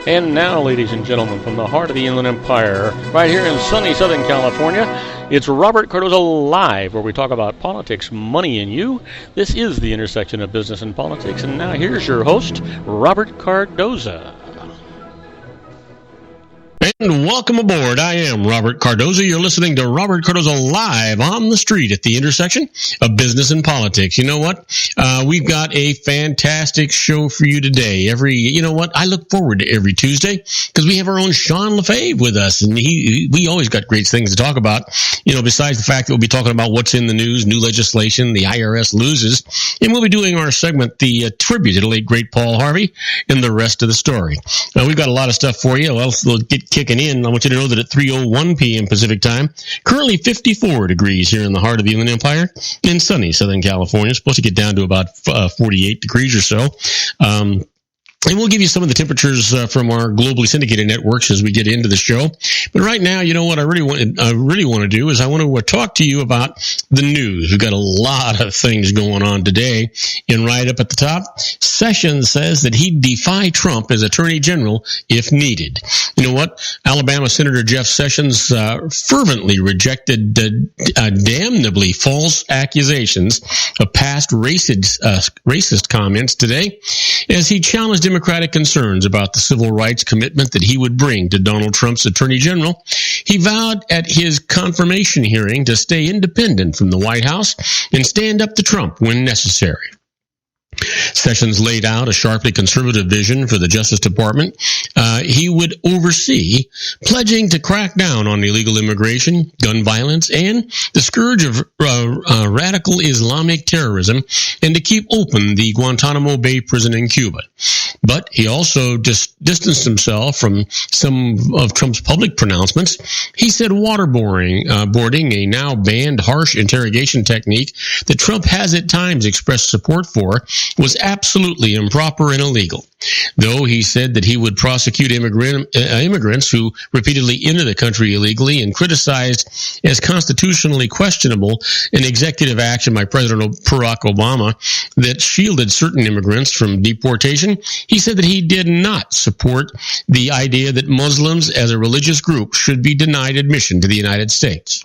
And now, ladies and gentlemen, from the heart of the Inland Empire, right here in sunny Southern California, it's Robert Cardoza Live, where we talk about politics, money, and you. This is the intersection of business and politics. And now here's your host, Robert Cardoza. And welcome aboard. I am Robert Cardoza. You're listening to Robert Cardoza Live on the street at the intersection of business and politics. You know what? We've got a fantastic show for you today. I look forward to every Tuesday because we have our own LaFave with us, and we always got great things to talk about. Besides the fact that we'll be talking about what's in the news, new legislation, the IRS Loses, and we'll be doing our segment, the tribute to the late great Paul Harvey, and the rest of the story. Now, we've got a lot of stuff for you. Well, we'll get kicking in. I want you to know that at 3:01 p.m. Pacific time, currently 54 degrees here in the heart of the Inland Empire in sunny Southern California. It's supposed to get down to about 48 degrees or so. And we'll give you some of the temperatures from our globally syndicated networks as we get into the show. But right now, what I really want to do is I want to talk to you about the news. We've got a lot of things going on today. And right up at the top, Sessions says that he'd defy Trump as Attorney General if needed. You know what? Alabama Senator Jeff Sessions fervently rejected damnably false accusations of past racist comments today as he challenged Democratic concerns about the civil rights commitment that he would bring to Donald Trump's Attorney General. He vowed at his confirmation hearing to stay independent from the White House and stand up to Trump when necessary. Sessions laid out a sharply conservative vision for the Justice Department. He would oversee pledging to crack down on illegal immigration, gun violence, and the scourge of radical Islamic terrorism, and to keep open the Guantanamo Bay prison in Cuba. But he also distanced himself from some of Trump's public pronouncements. He said waterboarding, a now banned harsh interrogation technique that Trump has at times expressed support for, was absolutely improper and illegal. Though he said that he would prosecute immigrants who repeatedly enter the country illegally and criticized as constitutionally questionable an executive action by President Barack Obama that shielded certain immigrants from deportation, he said that he did not support the idea that Muslims as a religious group should be denied admission to the United States.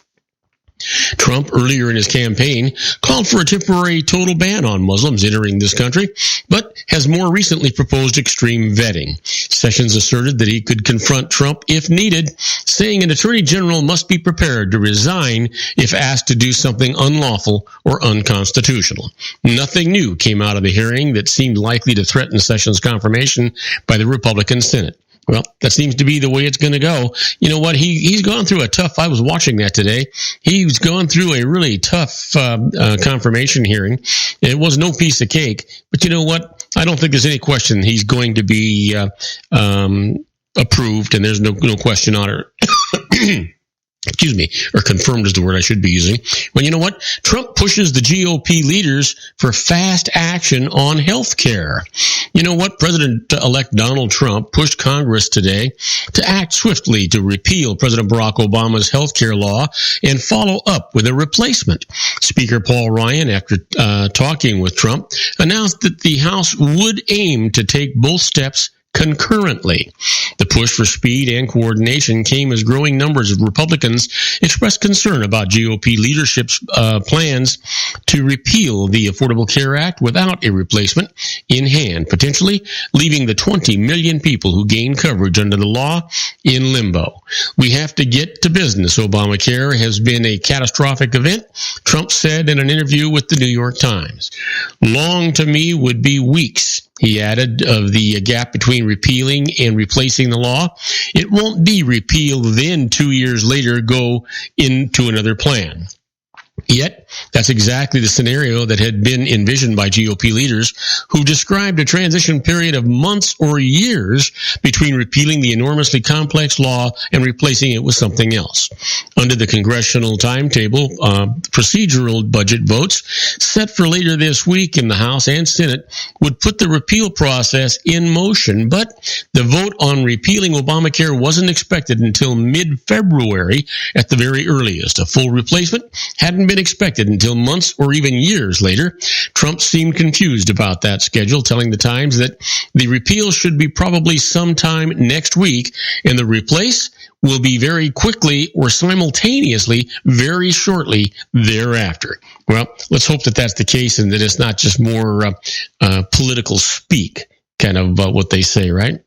Trump, earlier in his campaign, called for a temporary total ban on Muslims entering this country, but has more recently proposed extreme vetting. Sessions asserted that he could confront Trump if needed, saying an attorney general must be prepared to resign if asked to do something unlawful or unconstitutional. Nothing new came out of the hearing that seemed likely to threaten Sessions' confirmation by the Republican Senate. Well, that seems to be the way it's going to go. You know what? He's gone through I was watching that today. He's gone through a really tough confirmation hearing. It was no piece of cake. But you know what? I don't think there's any question he's going to be approved, and there's no question on it. Excuse me, or confirmed is the word I should be using. Well, you know what? Trump pushes the GOP leaders for fast action on health care. You know what? President-elect Donald Trump pushed Congress today to act swiftly to repeal President Barack Obama's health care law and follow up with a replacement. Speaker Paul Ryan, after talking with Trump, announced that the House would aim to take both steps concurrently. The push for speed and coordination came as growing numbers of Republicans expressed concern about GOP leadership's plans to repeal the Affordable Care Act without a replacement in hand, potentially leaving the 20 million people who gain coverage under the law in limbo. We have to get to business. Obamacare has been a catastrophic event, Trump said in an interview with the New York Times. Long to me would be weeks, he added, of the gap between repealing and replacing the law. It won't be repealed, then 2 years later go into another plan. Yet, that's exactly the scenario that had been envisioned by GOP leaders who described a transition period of months or years between repealing the enormously complex law and replacing it with something else. Under the congressional timetable, procedural budget votes set for later this week in the House and Senate would put the repeal process in motion, but the vote on repealing Obamacare wasn't expected until mid-February at the very earliest. A full replacement hadn't been wasn't expected until months or even years later. Trump seemed confused about that schedule, telling the Times that the repeal should be probably sometime next week, and the replace will be very quickly or simultaneously very shortly thereafter. Well, let's hope that that's the case and that it's not just more political speak, kind of what they say, right?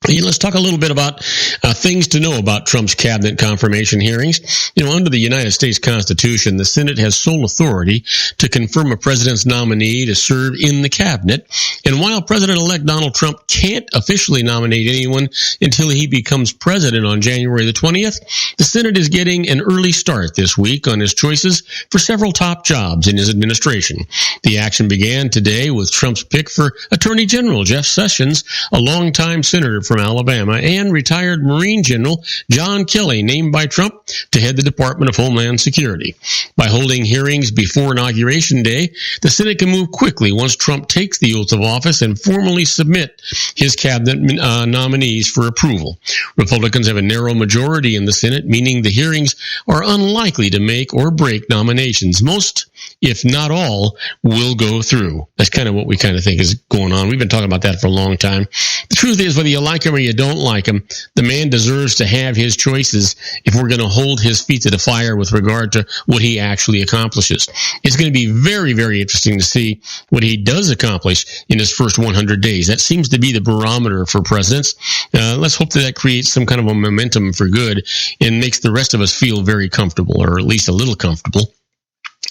Let's talk a little bit about things to know about Trump's cabinet confirmation hearings. Under the United States Constitution, the Senate has sole authority to confirm a president's nominee to serve in the cabinet. And while President-elect Donald Trump can't officially nominate anyone until he becomes president on January the 20th, the Senate is getting an early start this week on his choices for several top jobs in his administration. The action began today with Trump's pick for Attorney General Jeff Sessions, a longtime senator from Alabama, and retired Marine General John Kelly, named by Trump to head the Department of Homeland Security. By holding hearings before Inauguration Day, the Senate can move quickly once Trump takes the oath of office and formally submit his cabinet nominees for approval. Republicans have a narrow majority in the Senate, meaning the hearings are unlikely to make or break nominations. Most, if not all, will go through. That's kind of what we kind of think is going on. We've been talking about that for a long time. The truth is, whether you like him or you don't like him, the man deserves to have his choices if we're going to hold his feet to the fire with regard to what he actually accomplishes. It's going to be very, very interesting to see what he does accomplish in his first 100 days. That seems to be the barometer for presidents. Let's hope that creates some kind of a momentum for good and makes the rest of us feel very comfortable, or at least a little comfortable.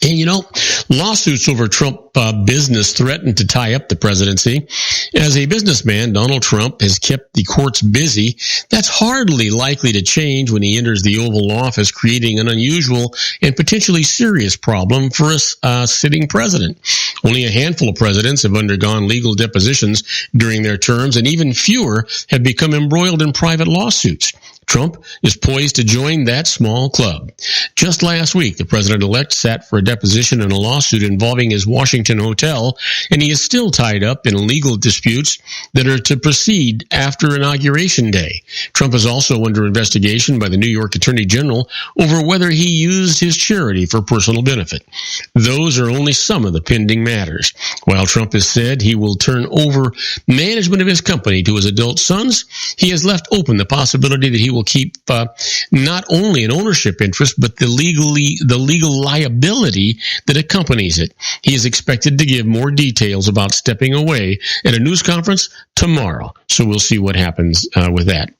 And, lawsuits over Trump business threaten to tie up the presidency. As a businessman, Donald Trump has kept the courts busy. That's hardly likely to change when he enters the Oval Office, creating an unusual and potentially serious problem for a sitting president. Only a handful of presidents have undergone legal depositions during their terms, and even fewer have become embroiled in private lawsuits. Trump is poised to join that small club. Just last week, the president-elect sat for a deposition in a lawsuit involving his Washington hotel, and he is still tied up in legal disputes that are to proceed after Inauguration Day. Trump is also under investigation by the New York Attorney General over whether he used his charity for personal benefit. Those are only some of the pending matters. While Trump has said he will turn over management of his company to his adult sons, he has left open the possibility that he will keep not only an ownership interest, but the legal liability that accompanies it. He is expected to give more details about stepping away at a news conference tomorrow. So we'll see what happens with that.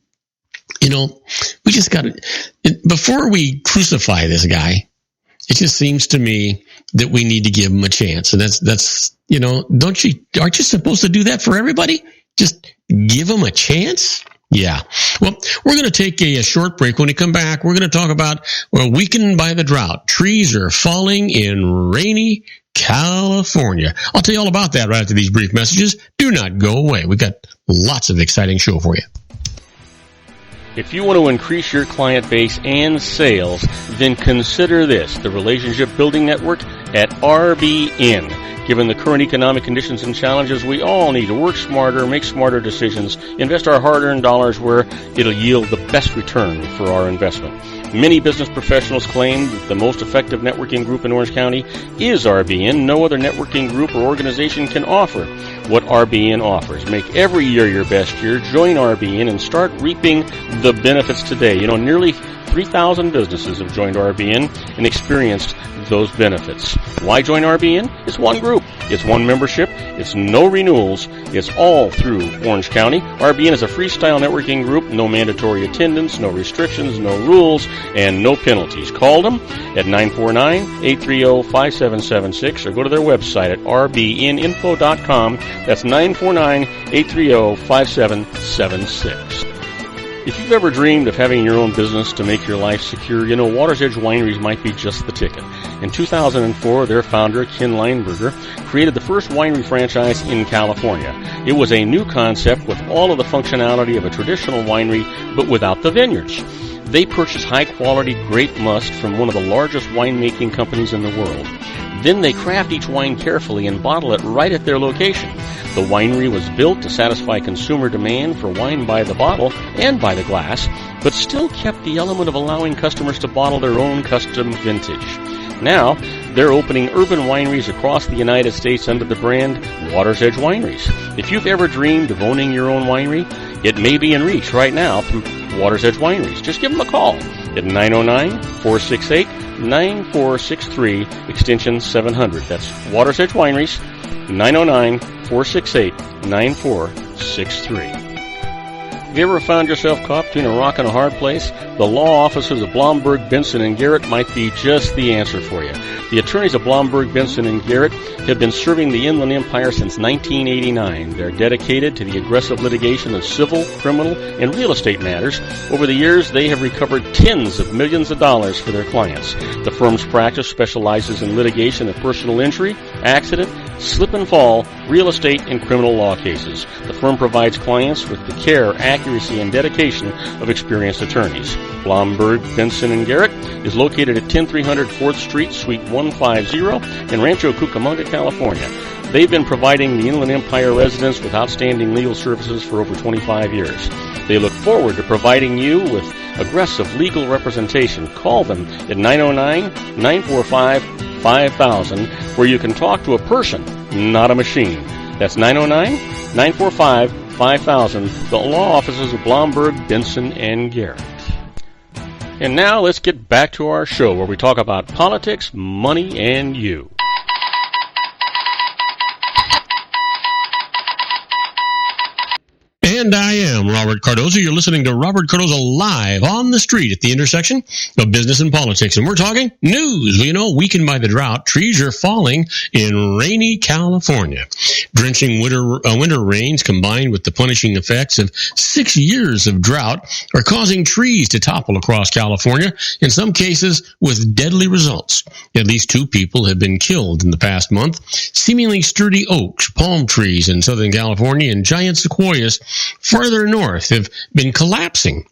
We just got to, before we crucify this guy, it just seems to me that we need to give him a chance. And that's aren't you supposed to do that for everybody? Just give him a chance? Yeah. Well, we're going to take a short break. When we come back, we're going to talk about, weakened by the drought. Trees are falling in rainy California. I'll tell you all about that right after these brief messages. Do not go away. We've got lots of exciting show for you. If you want to increase your client base and sales, then consider this, the Relationship Building Network at RBN. Given the current economic conditions and challenges, we all need to work smarter, make smarter decisions, invest our hard-earned dollars where it'll yield the best return for our investment. Many business professionals claim that the most effective networking group in Orange County is RBN. No other networking group or organization can offer what RBN offers. Make every year your best year. Join RBN and start reaping the benefits today. Nearly 3,000 businesses have joined RBN and experienced those benefits. Why join RBN? It's one group. It's one membership. It's no renewals. It's all through Orange County. RBN is a freestyle networking group. No mandatory attendance, no restrictions, no rules, and no penalties. Call them at 949-830-5776 or go to their website at rbninfo.com. That's 949-830-5776. If you've ever dreamed of having your own business to make your life secure, Water's Edge Wineries might be just the ticket. In 2004, their founder, Ken Lineberger, created the first winery franchise in California. It was a new concept with all of the functionality of a traditional winery, but without the vineyards. They purchased high-quality grape must from one of the largest winemaking companies in the world. Then they craft each wine carefully and bottle it right at their location. The winery was built to satisfy consumer demand for wine by the bottle and by the glass, but still kept the element of allowing customers to bottle their own custom vintage. Now, they're opening urban wineries across the United States under the brand Water's Edge Wineries. If you've ever dreamed of owning your own winery, it may be in reach right now through Water's Edge Wineries. Just give them a call at 909-468-9463, extension 700. That's Water's Edge Wineries, 909-468-9463. Have you ever found yourself caught between a rock and a hard place? The law offices of Blomberg, Benson, and Garrett might be just the answer for you. The attorneys of Blomberg, Benson, and Garrett have been serving the Inland Empire since 1989. They're dedicated to the aggressive litigation of civil, criminal, and real estate matters. Over the years, they have recovered tens of millions of dollars for their clients. The firm's practice specializes in litigation of personal injury, accident, slip and fall, real estate, and criminal law cases. The firm provides clients with the care, accuracy, and dedication of experienced attorneys. Blomberg, Benson, and Garrett is located at 10300 4th Street, Suite 150 in Rancho Cucamonga, California. They've been providing the Inland Empire residents with outstanding legal services for over 25 years. They look forward to providing you with aggressive legal representation. Call them at 909-945-5000, where you can talk to a person, not a machine. That's 909-945-5000, the law offices of Blomberg, Benson, and Garrett. And now let's get back to our show where we talk about politics, money, and you. And I am Robert Cardoza. You're listening to Robert Cardoza live on the street at the intersection of business and politics. And we're talking news. You know, weakened by the drought, trees are falling in rainy California. Drenching winter rains combined with the punishing effects of 6 years of drought are causing trees to topple across California, in some cases with deadly results. At least 2 people have been killed in the past month. Seemingly sturdy oaks, palm trees in Southern California, and giant sequoias farther north have been collapsing.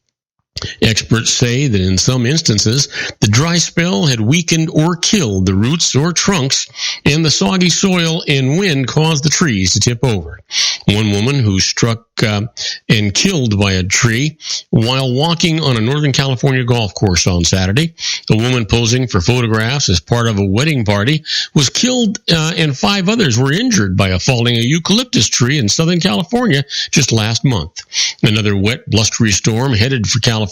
Experts say that in some instances, the dry spell had weakened or killed the roots or trunks, and the soggy soil and wind caused the trees to tip over. One woman who struck and killed by a tree while walking on a Northern California golf course on Saturday. A woman posing for photographs as part of a wedding party was killed, and 5 others were injured by a falling eucalyptus tree in Southern California just last month. Another wet, blustery storm headed for California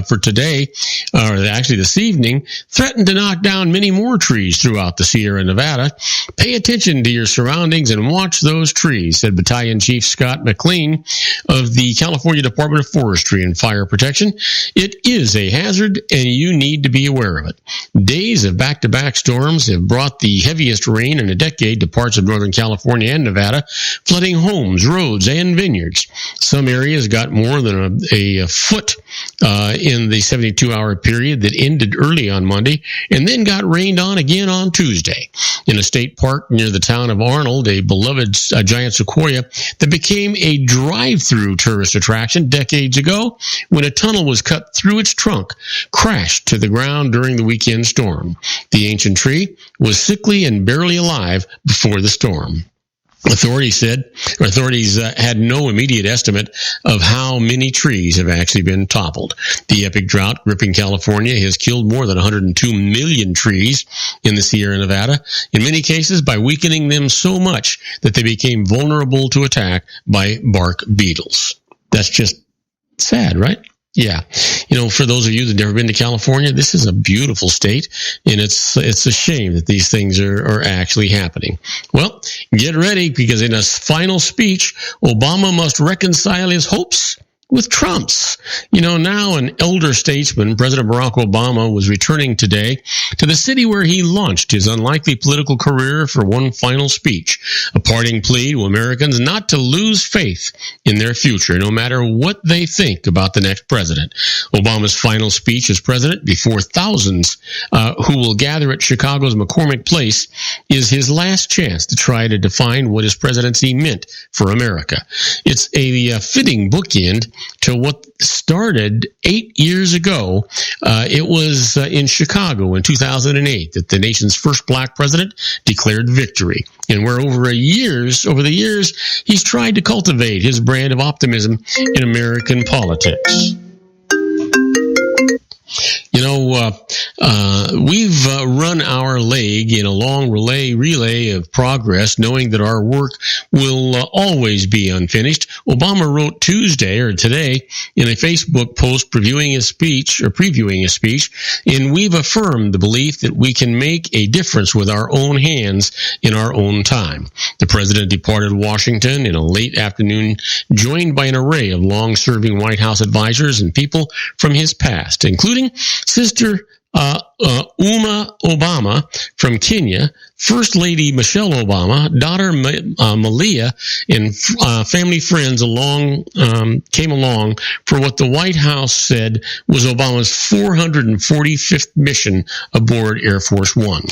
for today, or actually this evening, threatened to knock down many more trees throughout the Sierra Nevada. Pay attention to your surroundings and watch those trees, said Battalion Chief Scott McLean of the California Department of Forestry and Fire Protection. It is a hazard, and you need to be aware of it. Days of back-to-back storms have brought the heaviest rain in a decade to parts of Northern California and Nevada, flooding homes, roads, and vineyards. Some areas got more than a foot in the 72-hour period that ended early on Monday, and then got rained on again on Tuesday. In a state park near the town of Arnold, a beloved giant sequoia that became a drive-through tourist attraction decades ago when a tunnel was cut through its trunk, crashed to the ground during the weekend storm. The ancient tree was sickly and barely alive before the storm. Authorities had no immediate estimate of how many trees have actually been toppled. The epic drought gripping California has killed more than 102 million trees in the Sierra Nevada, in many cases by weakening them so much that they became vulnerable to attack by bark beetles. That's just sad, right? Yeah. You know, for those of you that have never been to California, this is a beautiful state, and it's a shame that these things are actually happening. Well, get ready, because in a final speech, Obama must reconcile his hopes with Trump's. You know, now an elder statesman, President Barack Obama, was returning today to the city where he launched his unlikely political career for one final speech, a parting plea to Americans not to lose faith in their future, no matter what they think about the next president. Obama's final speech as president before thousands who will gather at Chicago's McCormick Place is his last chance to try to define what his presidency meant for America. It's a fitting bookend to what started 8 years ago. It was in Chicago in 2008 that the nation's first black president declared victory, and where over the years, he's tried to cultivate his brand of optimism in American politics. We've run our leg in a long relay of progress, knowing that our work will always be unfinished. Obama wrote today, in a Facebook post previewing his speech, and we've affirmed the belief that we can make a difference with our own hands in our own time. The president departed Washington in a late afternoon, joined by an array of long-serving White House advisors and people from his past, including Sister Uma Obama from Kenya, First Lady Michelle Obama, daughter Malia, and family friends came along for what the White House said was Obama's 445th mission aboard Air Force One.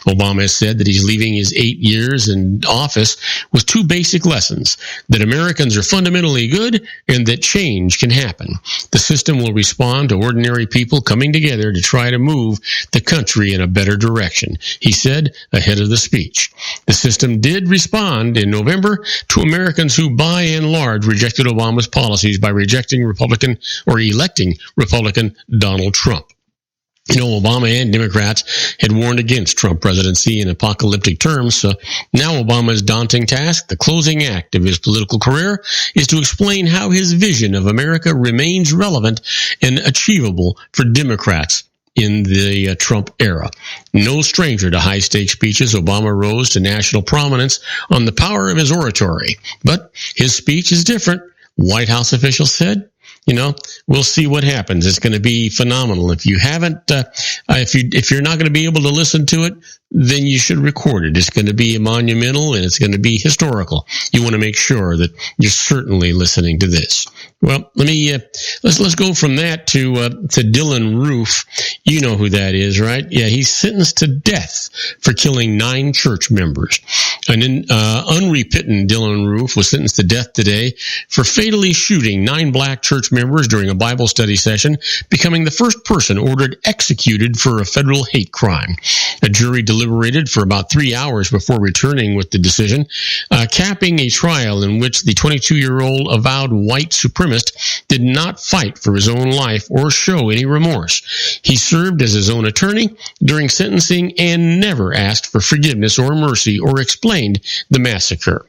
Obama has said that he's leaving his 8 years in office with two basic lessons: that Americans are fundamentally good and that change can happen. The system will respond to ordinary people coming together to try to move the country in a better direction, he said ahead of the speech. The system did respond in November to Americans who, by and large, rejected Obama's policies by electing Republican Donald Trump. Obama and Democrats had warned against Trump presidency in apocalyptic terms, so now Obama's daunting task, the closing act of his political career, is to explain how his vision of America remains relevant and achievable for Democrats in the Trump era. No stranger to high-stakes speeches, Obama rose to national prominence on the power of his oratory. But his speech is different, White House officials said. We'll see what happens. It's going to be phenomenal. If you haven't, if you're not going to be able to listen to it, then you should record it. It's going to be monumental and it's going to be historical. You want to make sure that you're certainly listening to this. Well, let's go from that to Dylan Roof. You know who that is, right? Yeah, he's sentenced to death for killing 9 church members. An unrepentant Dylan Roof was sentenced to death today for fatally shooting 9 black church members during a Bible study session, becoming the first person ordered executed for a federal hate crime. A jury deliberated for about 3 hours before returning with the decision, capping a trial in which the 22-year-old avowed white supremacist did not fight for his own life or show any remorse. He served as his own attorney during sentencing and never asked for forgiveness or mercy or explained the massacre.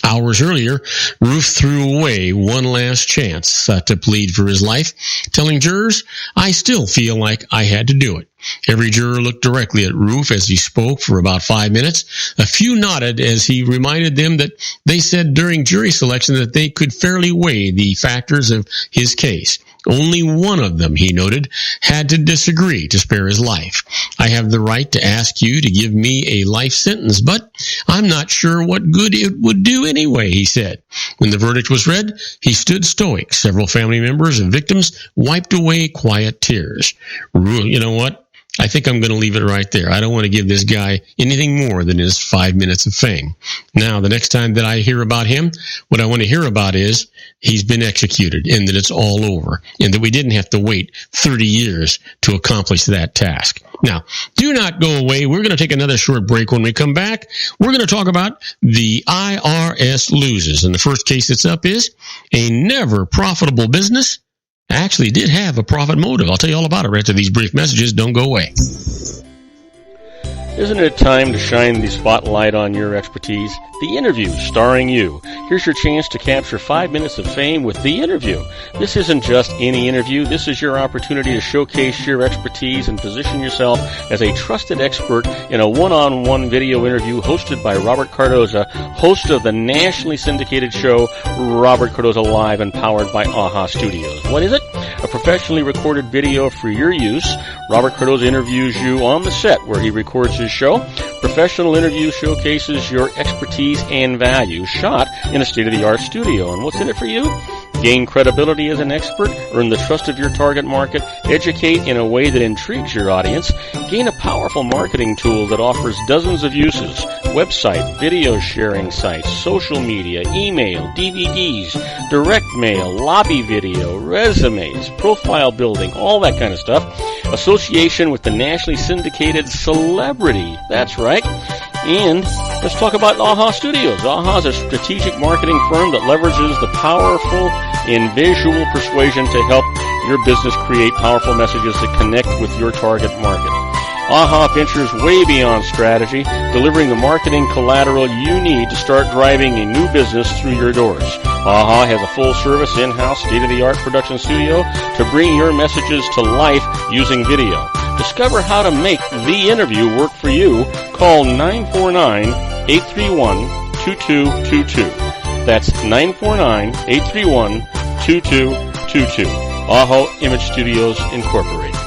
Hours earlier, Roof threw away one last chance to plead for his life, telling jurors, "I still feel like I had to do it." Every juror looked directly at Roof as he spoke for about 5 minutes. A few nodded as he reminded them that they said during jury selection that they could fairly weigh the factors of his case. Only one of them, he noted, had to disagree to spare his life. "I have the right to ask you to give me a life sentence, but I'm not sure what good it would do anyway," he said. When the verdict was read, he stood stoic. Several family members and victims wiped away quiet tears. You know what? I think I'm going to leave it right there. I don't want to give this guy anything more than his 5 minutes of fame. Now, the next time that I hear about him, what I want to hear about is he's been executed and that it's all over and that we didn't have to wait 30 years to accomplish that task. Now, do not go away. We're going to take another short break. When we come back, we're going to talk about the IRS Loses. And the first case that's up is a never profitable business actually did have a profit motive. I'll tell you all about it right after these brief messages. Don't go away. Isn't it time to shine the spotlight on your expertise? The Interview, starring you. Here's your chance to capture 5 minutes of fame with The Interview. This isn't just any interview. This is your opportunity to showcase your expertise and position yourself as a trusted expert in a one-on-one video interview hosted by Robert Cardoza, host of the nationally syndicated show Robert Cardoza Live and powered by AHA Studios. What is it? A professionally recorded video for your use. Robert Cardoza interviews you on the set where he records his show. Professional interview showcases your expertise and value, shot in a state-of-the-art studio. And what's in it for you? Gain credibility as an expert, earn the trust of your target market, educate in a way that intrigues your audience, gain a powerful marketing tool that offers dozens of uses, website, video sharing sites, social media, email, DVDs, direct mail, lobby video, resumes, profile building, all that kind of stuff. Association with the nationally syndicated celebrity. That's right. And let's talk about AHA Studios. AHA is a strategic marketing firm that leverages the powerful and visual persuasion to help your business create powerful messages that connect with your target market. AHA ventures way beyond strategy, delivering the marketing collateral you need to start driving a new business through your doors. AHA has a full-service, in-house, state-of-the-art production studio to bring your messages to life using video. Discover how to make the interview work for you. Call 949-831-2222. That's 949-831-2222. AHA Image Studios Incorporated.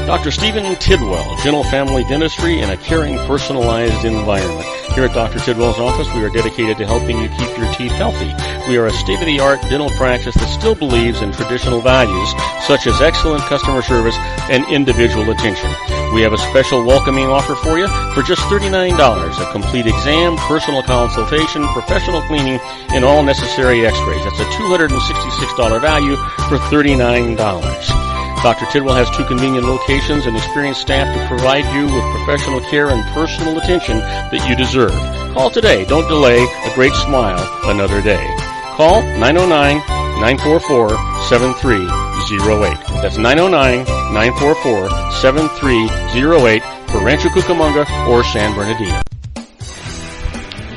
Dr. Stephen Tidwell, Gentle Family Dentistry in a caring, personalized environment. Here at Dr. Tidwell's office, we are dedicated to helping you keep your teeth healthy. We are a state-of-the-art dental practice that still believes in traditional values, such as excellent customer service and individual attention. We have a special welcoming offer for you for just $39, a complete exam, personal consultation, professional cleaning, and all necessary x-rays. That's a $266 value for $39. Dr. Tidwell has 2 convenient locations and experienced staff to provide you with professional care and personal attention that you deserve. Call today. Don't delay. A great smile another day. Call 909-944-7308. That's 909-944-7308 for Rancho Cucamonga or San Bernardino.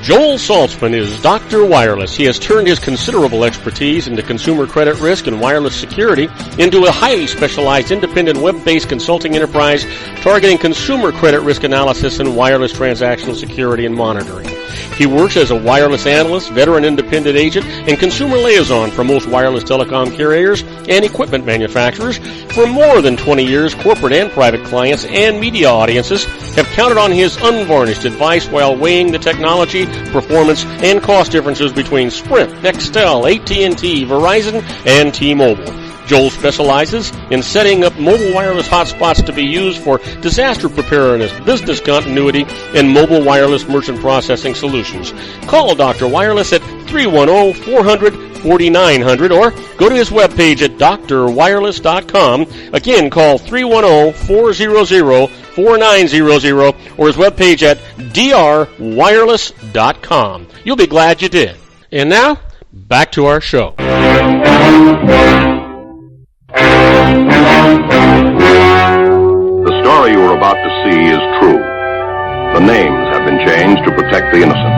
Joel Saltzman is Dr. Wireless. He has turned his considerable expertise into consumer credit risk and wireless security into a highly specialized independent web-based consulting enterprise targeting consumer credit risk analysis and wireless transactional security and monitoring. He works as a wireless analyst, veteran independent agent, and consumer liaison for most wireless telecom carriers and equipment manufacturers. For more than 20 years, corporate and private clients and media audiences have counted on his unvarnished advice while weighing the technology, performance, and cost differences between Sprint, Nextel, AT&T, Verizon, and T-Mobile. Joel specializes in setting up mobile wireless hotspots to be used for disaster preparedness, business continuity, and mobile wireless merchant processing solutions. Call Dr. Wireless at 310-400-4900 or go to his webpage at drwireless.com. Again, call 310-400-4900 or his webpage at drwireless.com. You'll be glad you did. And now, back to our show. The story you are about to see is true. The names have been changed to protect the innocent.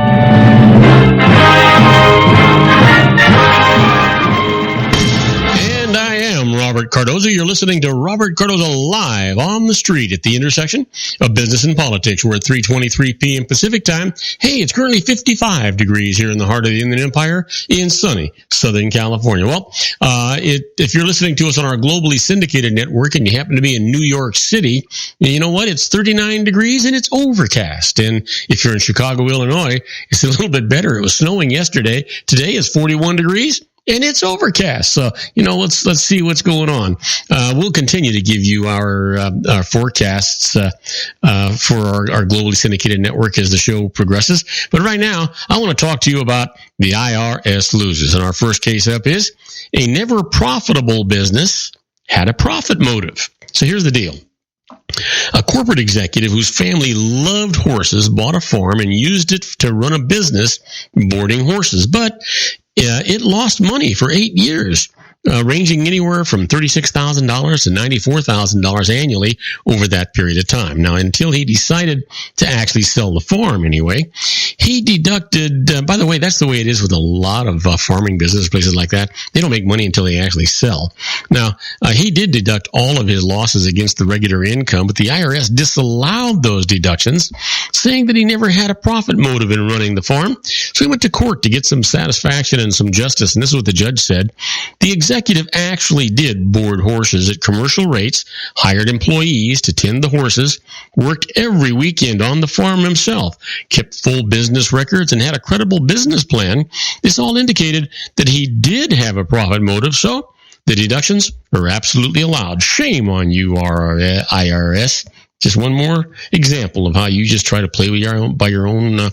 And I am Robert Cardoza. You're listening to Robert Cardoza Live on the Street at the intersection of business and politics. We're at 3:23 p.m. Pacific time. Hey, it's currently 55 degrees here in the heart of the Inland Empire in sunny Southern California. Well, if you're listening to us on our globally syndicated network and you happen to be in New York City, you know what? It's 39 degrees and it's overcast. And if you're in Chicago, Illinois, it's a little bit better. It was snowing yesterday. Today is 41 degrees. And it's overcast. So, let's see what's going on. We'll continue to give you our forecasts for our globally syndicated network as the show progresses. But right now, I want to talk to you about the IRS Loses. And our first case up is a never profitable business had a profit motive. So here's the deal. A corporate executive whose family loved horses bought a farm and used it to run a business boarding horses. But it lost money for 8 years, ranging anywhere from $36,000 to $94,000 annually over that period of time. Now, until he decided to actually sell the farm anyway, he deducted, by the way, that's the way it is with a lot of farming business places like that. They don't make money until they actually sell. Now, he did deduct all of his losses against the regular income, but the IRS disallowed those deductions, saying that he never had a profit motive in running the farm. So he went to court to get some satisfaction and some justice, and this is what the judge said. The executive actually did board horses at commercial rates, hired employees to tend the horses, worked every weekend on the farm himself, kept full business records, and had a credible business plan. This all indicated that he did have a profit motive, so the deductions are absolutely allowed. Shame on you, IRS. Just one more example of how you just try to play with your own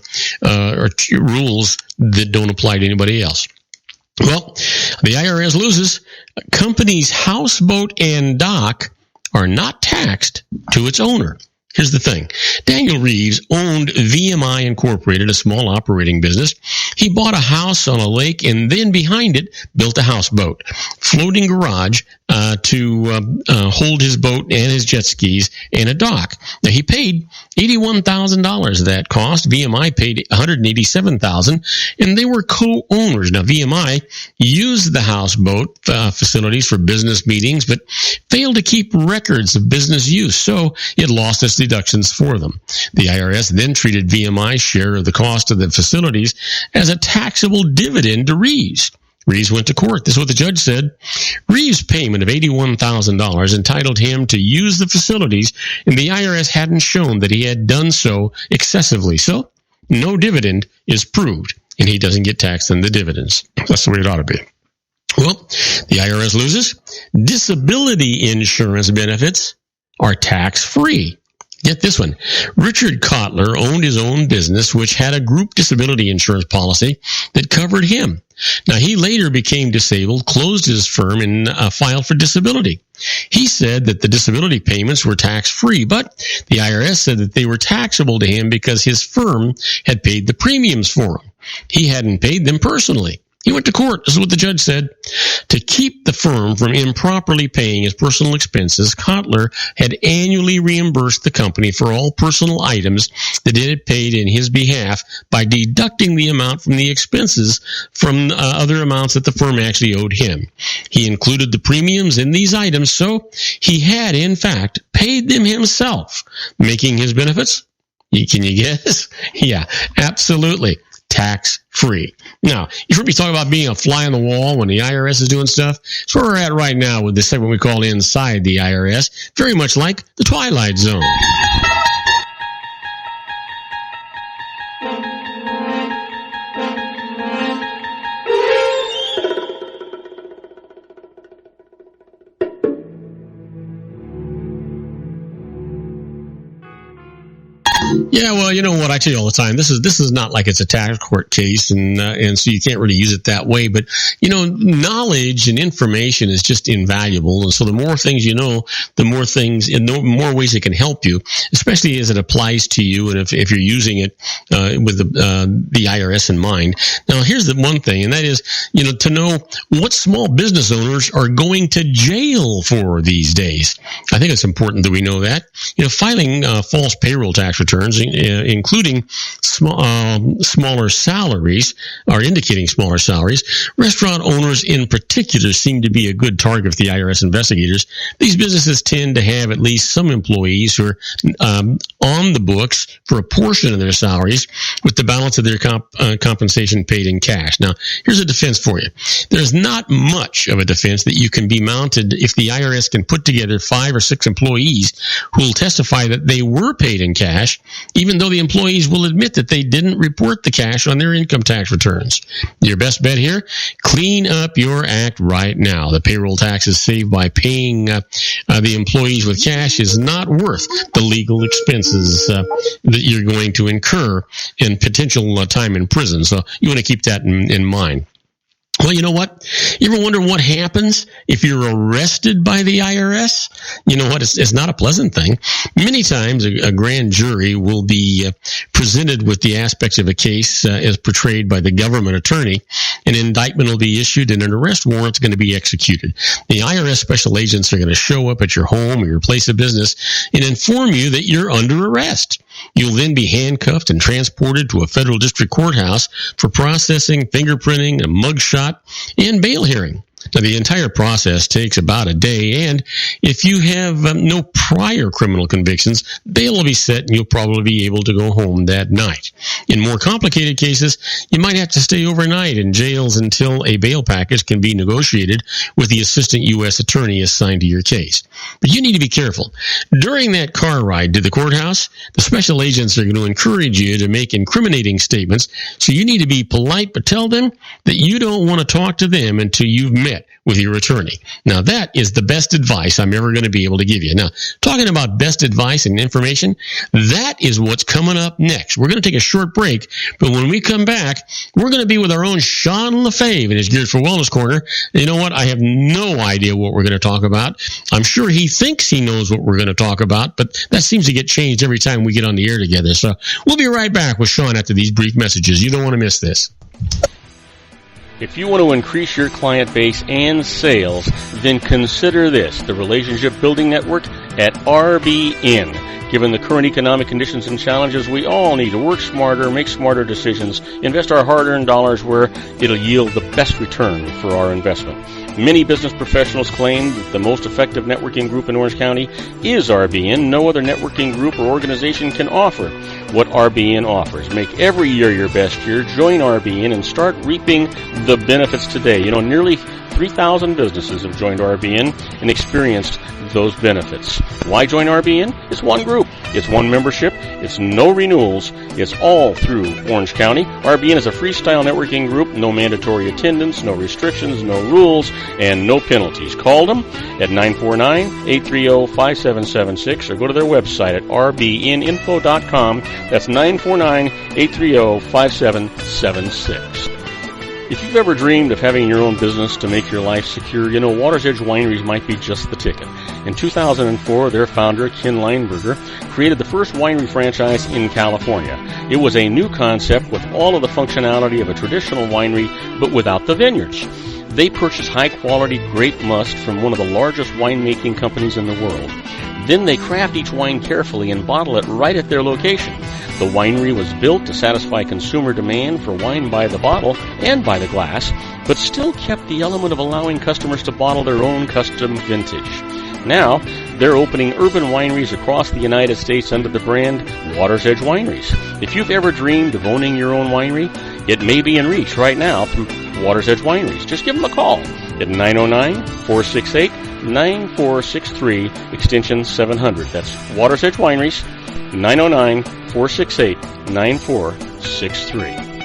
rules that don't apply to anybody else. Well, the IRS loses. A company's houseboat and dock are not taxed to its owner. Here's the thing. Daniel Reeves owned VMI Incorporated, a small operating business. He bought a house on a lake and then behind it built a houseboat, floating garage to hold his boat and his jet skis and a dock. Now, he paid $81,000 that cost. VMI paid $187,000, and they were co-owners. Now, VMI used the houseboat facilities for business meetings, but failed to keep records of business use, so it lost its deductions for them. The IRS then treated VMI's share of the cost of the facilities as a taxable dividend to Reeves. Reeves went to court. This is what the judge said. Reeves' payment of $81,000 entitled him to use the facilities, and the IRS hadn't shown that he had done so excessively. So, no dividend is proved, and he doesn't get taxed on the dividends. That's the way it ought to be. Well, the IRS loses. Disability insurance benefits are tax-free. Get this one. Richard Kotler owned his own business, which had a group disability insurance policy that covered him. Now, he later became disabled, closed his firm, and filed for disability. He said that the disability payments were tax-free, but the IRS said that they were taxable to him because his firm had paid the premiums for him. He hadn't paid them personally. He went to court. This is what the judge said. To keep the firm from improperly paying his personal expenses, Kotler had annually reimbursed the company for all personal items that it had paid in his behalf by deducting the amount from the expenses from other amounts that the firm actually owed him. He included the premiums in these items, so he had, in fact, paid them himself, making his benefits, can you guess? Yeah, absolutely. Tax-free. Now, you've heard me talk about being a fly on the wall when the IRS is doing stuff. That's where we're at right now with this segment we call Inside the IRS, very much like the Twilight Zone. Yeah, well, you know what I tell you all the time. This is not like it's a tax court case, and so you can't really use it that way. But you know, knowledge and information is just invaluable, and so the more things you know, the more things, in the more ways it can help you, especially as it applies to you, and if you're using it with the IRS in mind. Now, here's the one thing, and that is, you know, to know what small business owners are going to jail for these days. I think it's important that we know that. You know, filing false payroll tax returns, including smaller salaries, or indicating smaller salaries. Restaurant owners in particular seem to be a good target for the IRS investigators. These businesses tend to have at least some employees who are on the books for a portion of their salaries, with the balance of their compensation paid in cash. Now, here's a defense for you. There's not much of a defense that you can be mounted if the IRS can put together 5 or 6 employees who will testify that they were paid in cash, even though the employees will admit that they didn't report the cash on their income tax returns. Your best bet here, clean up your act right now. The payroll taxes saved by paying the employees with cash is not worth the legal expenses that you're going to incur in potential time in prison. So you want to keep that in mind. Well, you know what? You ever wonder what happens if you're arrested by the IRS? You know what? It's not a pleasant thing. Many times a grand jury will be presented with the aspects of a case as portrayed by the government attorney. An indictment will be issued and an arrest warrant is going to be executed. The IRS special agents are going to show up at your home or your place of business and inform you that you're under arrest. You'll then be handcuffed and transported to a federal district courthouse for processing, fingerprinting, a mugshot, and bail hearing. Now, the entire process takes about a day, and if you have no prior criminal convictions, bail will be set and you'll probably be able to go home that night. In more complicated cases, you might have to stay overnight in jails until a bail package can be negotiated with the assistant U.S. attorney assigned to your case. But you need to be careful. During that car ride to the courthouse, the special agents are going to encourage you to make incriminating statements, so you need to be polite, but tell them that you don't want to talk to them until you've met get with your attorney. Now, that is the best advice I'm ever going to be able to give you. Now, talking about best advice and information, that is what's coming up next. We're going to take a short break, but when we come back, we're going to be with our own Sean LaFave in his Geared for Wellness Corner. You know what? I have no idea what we're going to talk about. I'm sure he thinks he knows what we're going to talk about, but that seems to get changed every time we get on the air together. So we'll be right back with Sean after these brief messages. You don't want to miss this. If you want to increase your client base and sales, then consider this, the Relationship Building Network at RBN. Given the current economic conditions and challenges, we all need to work smarter, make smarter decisions, invest our hard-earned dollars where it'll yield the best return for our investment. Many business professionals claim that the most effective networking group in Orange County is RBN. No other networking group or organization can offer what RBN offers. Make every year your best year. Join RBN and start reaping the benefits today. You know, nearly 3,000 businesses have joined RBN and experienced those benefits. Why join RBN? It's one group. It's one membership. It's no renewals. It's all through Orange County. RBN is a freestyle networking group. No mandatory attendance, no restrictions, no rules, and no penalties. Call them at 949-830-5776 or go to their website at rbninfo.com. That's 949-830-5776. If you've ever dreamed of having your own business to make your life secure, you know Water's Edge Wineries might be just the ticket. In 2004, their founder, Ken Lineberger, created the first winery franchise in California. It was a new concept with all of the functionality of a traditional winery, but without the vineyards. They purchased high-quality grape must from one of the largest winemaking companies in the world. Then they craft each wine carefully and bottle it right at their location. The winery was built to satisfy consumer demand for wine by the bottle and by the glass, but still kept the element of allowing customers to bottle their own custom vintage. Now, they're opening urban wineries across the United States under the brand Water's Edge Wineries. If you've ever dreamed of owning your own winery, it may be in reach right now through Water's Edge Wineries. Just give them a call at 909-468-9463, extension 700. That's Water's Edge Wineries, 909-468-9463.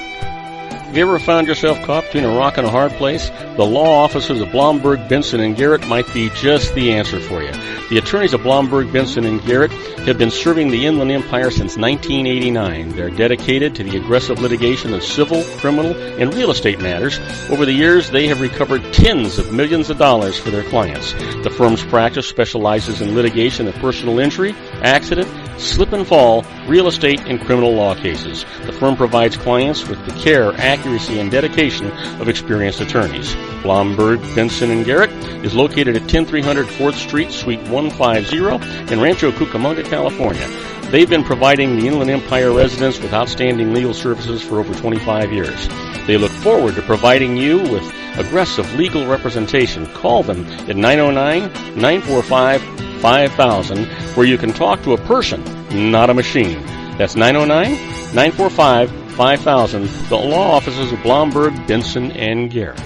Have you ever found yourself caught between a rock and a hard place? The law offices of Blomberg, Benson, and Garrett might be just the answer for you. The attorneys of Blomberg, Benson, and Garrett have been serving the Inland Empire since 1989. They're dedicated to the aggressive litigation of civil, criminal, and real estate matters. Over the years, they have recovered tens of millions of dollars for their clients. The firm's practice specializes in litigation of personal injury, accident, slip and fall, real estate, and criminal law cases. The firm provides clients with the care, accuracy, and dedication of experienced attorneys. Blomberg, Benson, and Garrett is located at 10300 4th Street, Suite 150 in Rancho Cucamonga, California. They've been providing the Inland Empire residents with outstanding legal services for over 25 years. They look forward to providing you with aggressive legal representation. Call them at 909-945-5000, where you can talk to a person, not a machine. That's 909-945-5000, the law offices of Blomberg, Benson, and Garrett.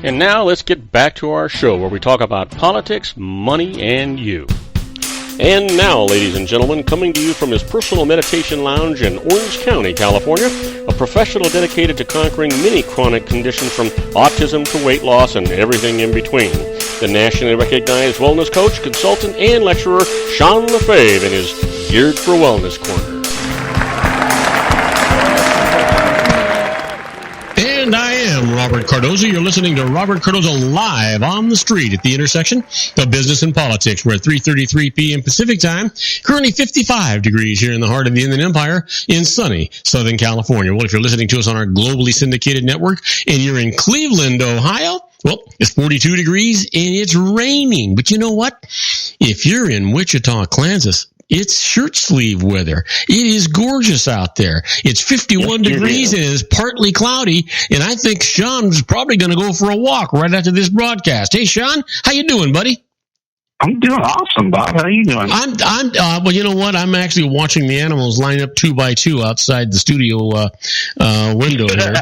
And now let's get back to our show where we talk about politics, money, and you. And now, ladies and gentlemen, coming to you from his personal meditation lounge in Orange County, California, a professional dedicated to conquering many chronic conditions from autism to weight loss and everything in between. The nationally recognized wellness coach, consultant, and lecturer, Sean LaFave, in his Geared for Wellness Corner. And I am Robert Cardoza. You're listening to Robert Cardoza live on the street at the intersection of business and politics. We're at 3:33 p.m. Pacific time. Currently 55 degrees here in the heart of the Inland Empire in sunny Southern California. Well, if you're listening to us on our globally syndicated network and you're in Cleveland, Ohio, well, it's 42 degrees and it's raining. But you know what? If you're in Wichita, Kansas, it's shirt sleeve weather. It is gorgeous out there. It's 51 degrees and it's partly cloudy. And I think Sean's probably going to go for a walk right after this broadcast. Hey, Sean, how you doing, buddy? I'm doing awesome, Bob. How are you doing? Well, you know what? I'm actually watching the animals line up 2 by 2 outside the studio window here.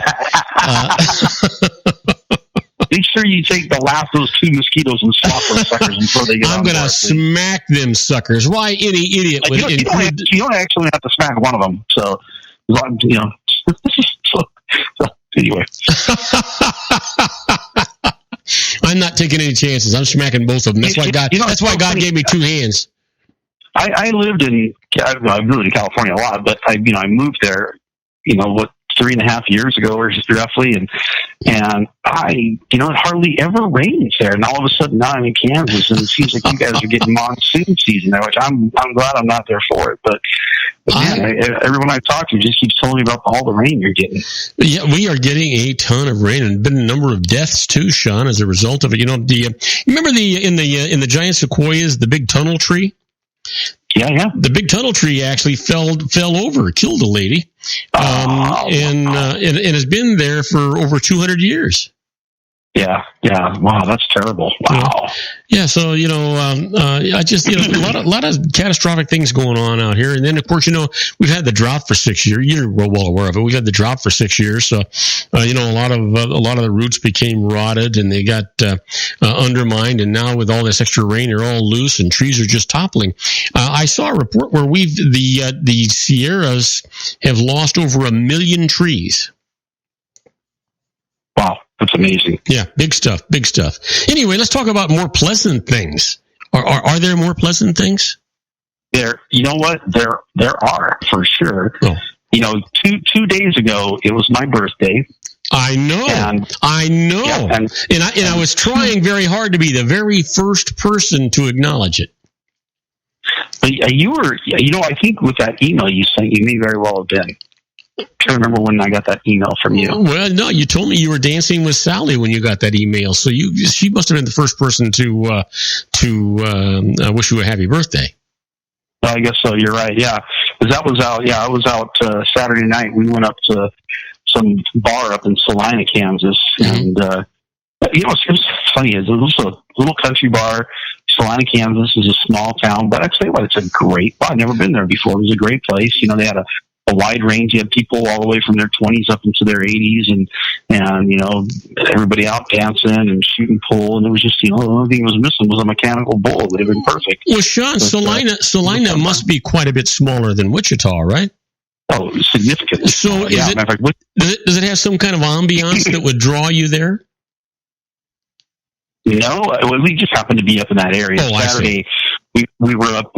Make sure you take the last of those 2 mosquitoes and swap those suckers before they get I'm going to smack them suckers. Why any idiot would include... You don't actually have to smack one of them. So, you know. So anyway. chances. I'm smacking both of them. That's why God. That's why God gave me two hands. I lived in California a lot, but I moved there, 3.5 years ago or just roughly, and it hardly ever rains there, and all of a sudden now I'm in Kansas, and it seems like you guys are getting monsoon season there, which I'm glad I'm not there for it, but man, everyone I talk to just keeps telling me about all the rain you're getting. Yeah, we are getting a ton of rain, and been a number of deaths too, Sean, as a result of it. Remember in the giant sequoias, the big tunnel tree? Yeah. The big tunnel tree actually fell over, killed a lady, and has been there for over 200 years. Yeah. Wow, that's terrible. Wow. Yeah. So I just a lot of catastrophic things going on out here, and then of course we've had the drought for 6 years. You're well aware of it. We've had the drought for 6 years, so a lot of the roots became rotted and they got undermined, and now with all this extra rain, they're all loose and trees are just toppling. I saw a report where the Sierras have lost over 1 million trees. Wow. That's amazing. Yeah, big stuff. Anyway, let's talk about more pleasant things. Are there more pleasant things? There, you know what? There are, for sure. Oh. 2 days ago, it was my birthday. I know. Yeah, and I was trying very hard to be the very first person to acknowledge it. But you were, I think with that email you sent, you may very well have been. I can't remember when I got that email from you. Well, no, you told me you were dancing with Sally when you got that email, so she must have been the first person to wish you a happy birthday. Well, I guess so. You're right. Yeah, because that was out. Yeah, I was out Saturday night. We went up to some bar up in Salina, Kansas, and it was funny. It was a little country bar. Salina, Kansas is a small town, but I tell you what, it's a great bar. I've never been there before. It was a great place. They had a wide range. You had people all the way from their 20s up into their 80s, and everybody out dancing and shooting pool. And it was just, the only thing it was missing was a mechanical bull. It would have been perfect. Well, Sean, Salina must be quite a bit smaller than Wichita, right? Oh, significantly. So does it have some kind of ambiance that would draw you there? No, we just happened to be up in that area. Oh, Saturday, we were up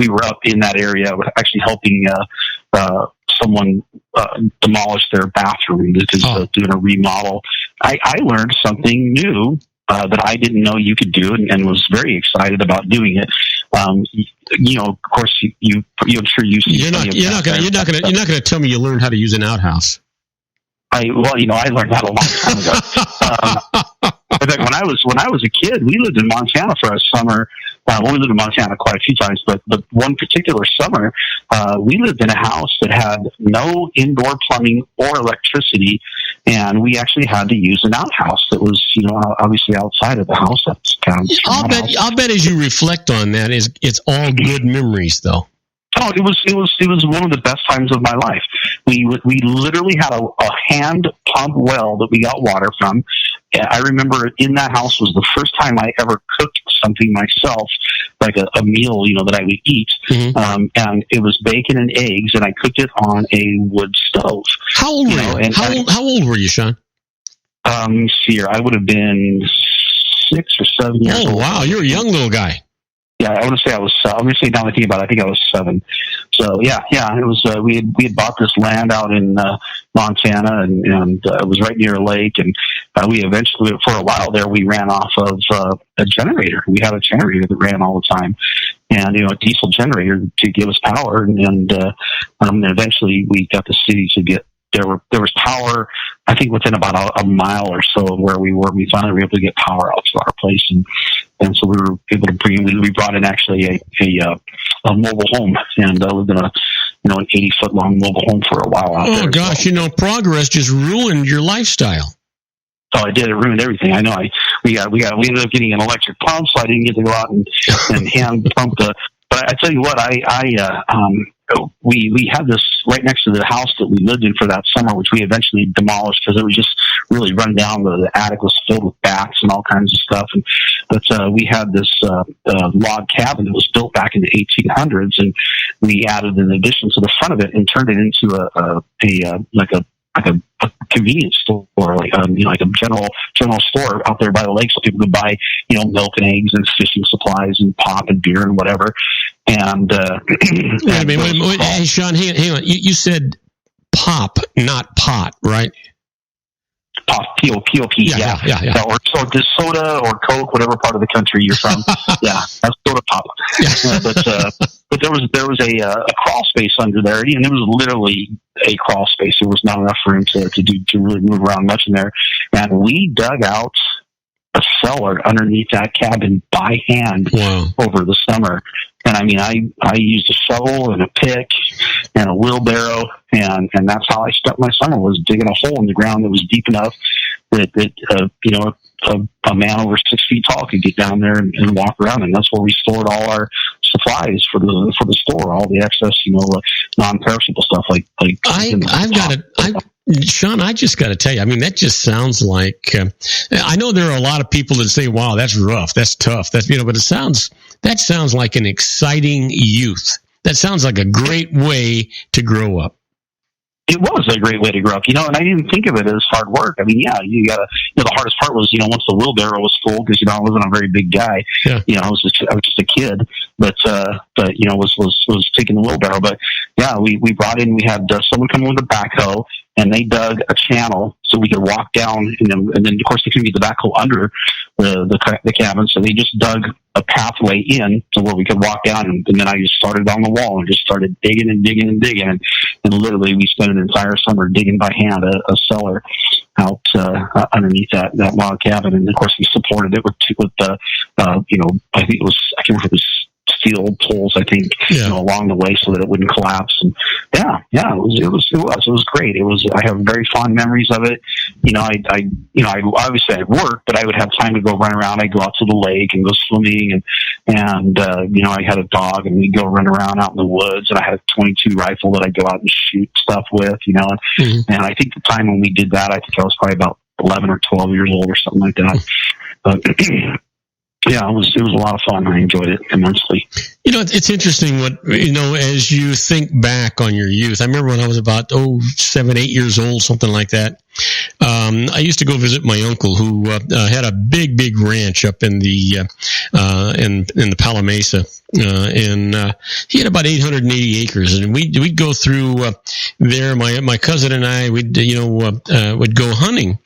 in that area, actually helping someone demolish their bathroom because doing a remodel. I learned something new that I didn't know you could do, and was very excited about doing it. Of course, I'm sure you're not going to tell me you learned how to use an outhouse. I learned that a long time ago. But when I was a kid, we lived in Montana for a summer. We lived in Montana quite a few times, but one particular summer, we lived in a house that had no indoor plumbing or electricity, and we actually had to use an outhouse that was, obviously outside of the house. That's kind of I'll bet as you reflect on that, it's all good memories, though. Oh, it was one of the best times of my life. We literally had a hand pump well that we got water from. I remember in that house was the first time I ever cooked something myself, like a meal, that I would eat. Mm-hmm. And it was bacon and eggs, and I cooked it on a wood stove. How old were you? How old were you, Sean? I would have been 6 or 7 years old. Oh, wow. You're a young little guy. Yeah, I want to say I was. I'm going to say now that I think about it, I think I was 7. So yeah, it was. We had bought this land out in Montana, and it was right near a lake, and we eventually, for a while there, we ran off of a generator. We had a generator that ran all the time, and a diesel generator to give us power, and eventually we got the city to get. There was power, I think, within about a mile or so of where we were. We finally were able to get power out to our place, and so we were able to we brought in actually a mobile home, and lived in an 80-foot long mobile home for a while out there. Oh gosh, progress just ruined your lifestyle. Oh, it did. It ruined everything. I know. We ended up getting an electric pump, so I didn't get to go out and hand pump the. But I tell you what, we had this right next to the house that we lived in for that summer, which we eventually demolished because it was just really run down. The attic was filled with bats and all kinds of stuff. But we had this log cabin that was built back in the 1800s, and we added an addition to the front of it and turned it into a convenience store, like a general store out there by the lake, so people could buy, milk and eggs and fishing supplies and pop and beer and whatever. And wait a minute. Hey, Sean, hang on. You said pop, not pot, right? Pop, P-O-P, yeah. Or just soda or Coke, whatever part of the country you're from. Yeah, that's soda pop. Yeah. But there was a crawl space under there, and it was literally a crawl space. There was not enough room to really move around much in there. And we dug out a cellar underneath that cabin by hand over the summer. And I mean, I used a shovel and a pick and a wheelbarrow, and that's how I spent my summer, was digging a hole in the ground that was deep enough that a man over 6 feet tall could get down there and walk around. And that's where we stored all our supplies for the store, all the excess, non-perishable stuff like Sean, I just got to tell you, I mean, that just sounds like, I know there are a lot of people that say, wow, that's rough, that's tough, but that sounds like an exciting youth. That sounds like a great way to grow up. It was a great way to grow up, and I didn't think of it as hard work. I mean, yeah, you gotta, the hardest part was, once the wheelbarrow was full, because, I wasn't a very big guy. Yeah. I was just a kid, but was taking the wheelbarrow. But yeah, we brought in, we had someone come in with a backhoe, and they dug a channel so we could walk down, and then of course they couldn't get the backhoe under the cabin, so they just dug a pathway in to where we could walk down, and then I just started on the wall and just started digging and digging and digging, and literally we spent an entire summer digging by hand a cellar out underneath that log cabin, and of course we supported it with I think it was, I can't remember if it was steel poles, I think, along the way so that it wouldn't collapse. And it was great. I have very fond memories of it. I obviously I'd work, but I would have time to go run around. I'd go out to the lake and go swimming, and I had a dog, and we'd go run around out in the woods, and I had a .22 rifle that I'd go out and shoot stuff with, and I think the time when we did that, I think I was probably about 11 or 12 years old or something like that. But yeah, it was a lot of fun. I enjoyed it immensely. It's interesting as you think back on your youth. I remember when I was about 7, 8 years old, something like that. I used to go visit my uncle, who had a big ranch up in the in the Palamesa, and he had about 880 acres, and we'd go through there. My cousin and I would go hunting.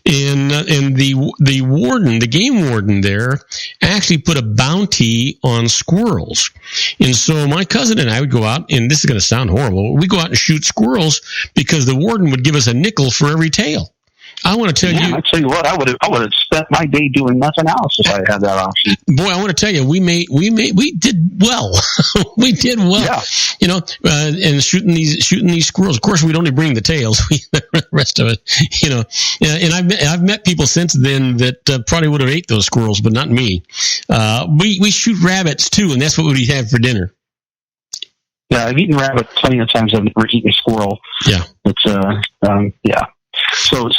And the warden, the game warden there, actually put a bounty on squirrels. And so my cousin and I would go out, and this is going to sound horrible, we'd go out and shoot squirrels because the warden would give us a nickel for every tail. I want to tell you. I tell you what, I would have spent my day doing nothing else if I had that option. Boy, I want to tell you, we did well. We did well. Yeah. And shooting these squirrels. Of course, we'd only bring the tails. The rest of it, And I've met people since then that probably would have ate those squirrels, but not me. We shoot rabbits too, and that's what we have for dinner. Yeah, I've eaten rabbit plenty of times. I've never eaten a squirrel. Yeah. Yeah. So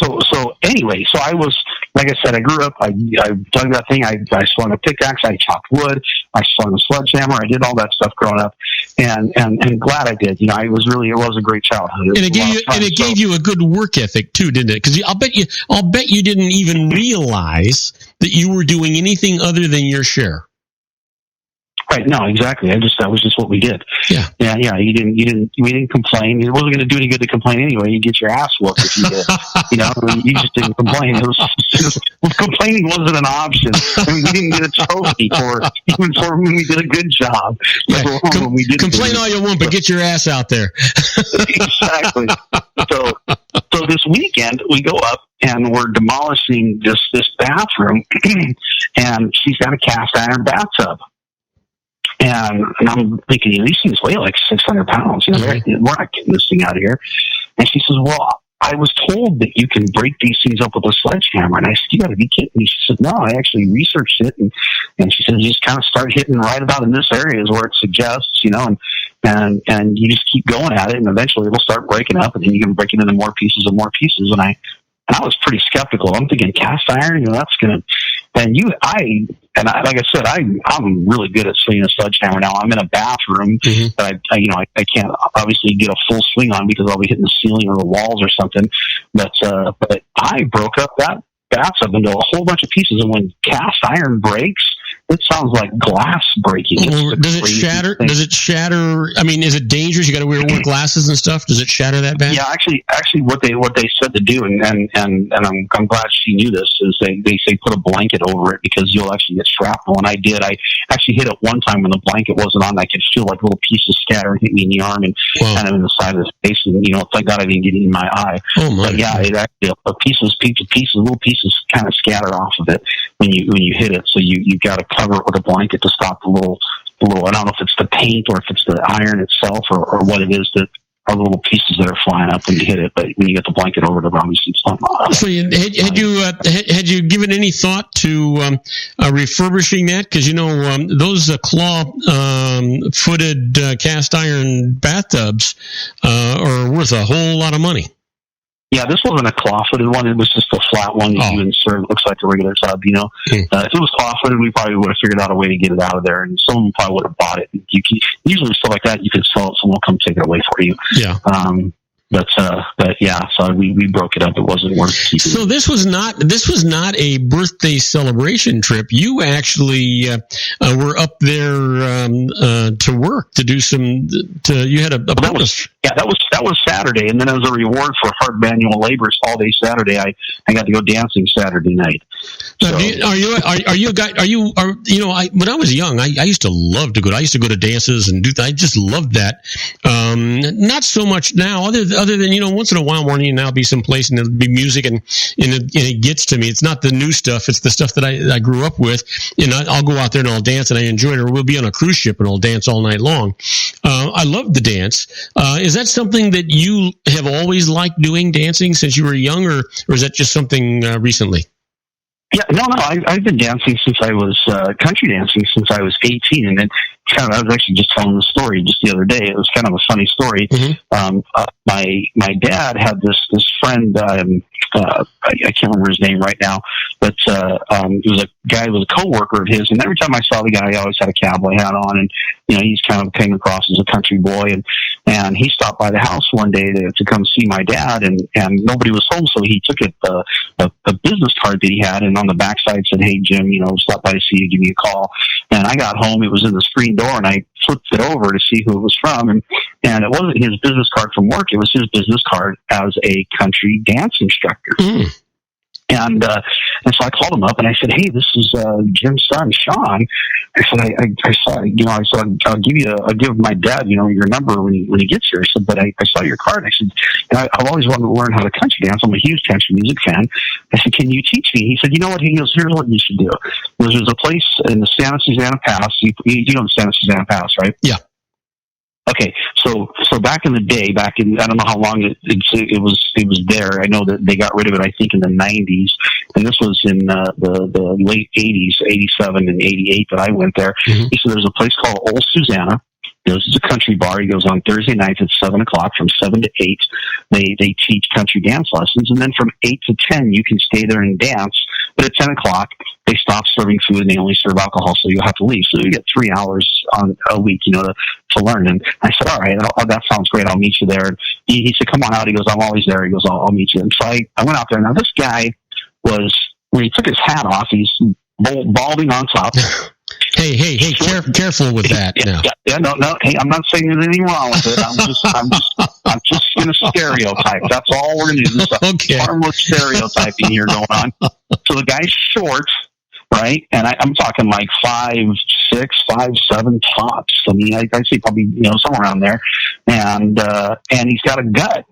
anyway, so I was, like I said, I grew up, I dug that thing, I swung a pickaxe, I chopped wood, I swung a sledgehammer, I did all that stuff growing up, and glad I did. It was a great childhood. And it gave you a good work ethic too, didn't it? Because I'll bet you didn't even realize that you were doing anything other than your share. Right. No, exactly. That was just what we did. Yeah. Yeah. We didn't complain. It wasn't going to do any good to complain anyway. You get your ass whooped if you did. You just didn't complain. Complaining wasn't an option. I mean, we didn't get a trophy even for when we did a good job. Yeah. When we did complain all you want, but get your ass out there. Exactly. So this weekend we go up and we're demolishing this bathroom, and she's got a cast iron bathtub. And I'm thinking, these things weigh like 600 pounds. We're not getting this thing out of here. And she says, well, I was told that you can break these things up with a sledgehammer. And I said, you got to be kidding me. She said, no, I actually researched it. And she said, you just kind of start hitting right about in this area is where it suggests, and you just keep going at it. And eventually it'll start breaking up, and then you can break it into more pieces and more pieces. And I was pretty skeptical. I'm thinking cast iron, that's going to, like I said, I'm really good at swinging a sledgehammer now. I'm in a bathroom that I can't obviously get a full swing on because I'll be hitting the ceiling or the walls or something. But I broke up that bathtub into a whole bunch of pieces, and when cast iron breaks, it sounds like glass breaking. Does it shatter? Thing. Does it shatter? I mean, is it dangerous? You got to wear glasses and stuff. Does it shatter that bad? Yeah, actually, what they said to do, and I'm glad she knew this, is they say put a blanket over it because you'll actually get shrapnel. And I did. I actually hit it one time when the blanket wasn't on. I could feel like little pieces scatter, hit me in the arm and kind of in the side of the face. And thank God I didn't get it in my eye. Oh my! But yeah, it actually little pieces kind of scatter off of it when you hit it. So you got to cover it with a blanket to stop the little. I don't know if it's the paint or if it's the iron itself or what it is that are the little pieces that are flying up when you hit it. But when you get the blanket over it, obviously it's not. So had you given any thought to refurbishing that? Because those claw-footed cast iron bathtubs are worth a whole lot of money. Yeah, this wasn't a claw-footed one. It was just a flat one that you insert. It looks like a regular tub, If it was claw-footed, we probably would have figured out a way to get it out of there, and someone probably would have bought it. Usually stuff like that, you can sell it, someone will come take it away for you. Yeah. But yeah, so we broke it up. It wasn't worth keeping. So this was not a birthday celebration trip. You actually were up there to work to do some. You had a bonus. That was Saturday, and then as a reward for hard manual labor all day Saturday, I got to go dancing Saturday night. So, when I was young, I used to love to go. I used to go to dances and I just loved that. Not so much now, other than once in a while, morning and now be someplace and there'll be music and it gets to me. It's not the new stuff; it's the stuff that I grew up with. I'll go out there and I'll dance and I enjoy it. Or we'll be on a cruise ship and I'll dance all night long. I love the dance. Is that something that you have always liked doing, dancing, since you were young, or is that just something recently? Yeah, no. I've been dancing since I was country dancing since I was 18, and then I was actually just telling the story just the other day. It was kind of a funny story. Mm-hmm. My dad had this friend. I can't remember his name right now, but he was a guy who was a coworker of his, and every time I saw the guy, he always had a cowboy hat on, and he's kind of came across as a country boy, and he stopped by the house one day to come see my dad, and nobody was home, so he took a business card that he had, and on the backside said, "Hey Jim, stop by to see you, give me a call." And I got home, it was in the screen door, and I flipped it over to see who it was from, and it wasn't his business card from work, it was his business card as a country dance instructor. Mm. And so I called him up and I said, "Hey, this is Jim's son, Sean." I said, I'll give my dad, your number when he gets here." I said, "But I saw your card." I said, "I've always wanted to learn how to country dance. I'm a huge country music fan." I said, "Can you teach me?" He said, "You know what?" He goes, "Here's what you should do. There's a place in the Santa Susana Pass. You know the Santa Susana Pass, right?" Yeah. Okay, so back in the day, I don't know how long it was there. I know that they got rid of it, I think, in the 90s, and this was in the late 80s, 87 and 88 that I went there. Mm-hmm. He said there's a place called Old Susanna. It's a country bar. He goes on Thursday nights at 7 o'clock from 7 to 8. They teach country dance lessons, and then from 8 to 10 you can stay there and dance. But at 10 o'clock they stop serving food and they only serve alcohol, so you'll have to leave. So you get 3 hours on a week, to learn. And I said, "All right, that sounds great. I'll meet you there." And he said, "Come on out." He goes, "I'm always there." He goes, I'll meet you." And so I went out there. Now this guy was, when he took his hat off, he's balding on top. Hey! Careful with that. Yeah, no. Hey, I'm not saying there's anything wrong with it. I'm just going to stereotype. That's all we're going to do. Okay. Harmless stereotyping here going on. So the guy's short, right? And I'm talking like 5'6", 5'7" tops. I mean, I say probably somewhere around there. And he's got a gut.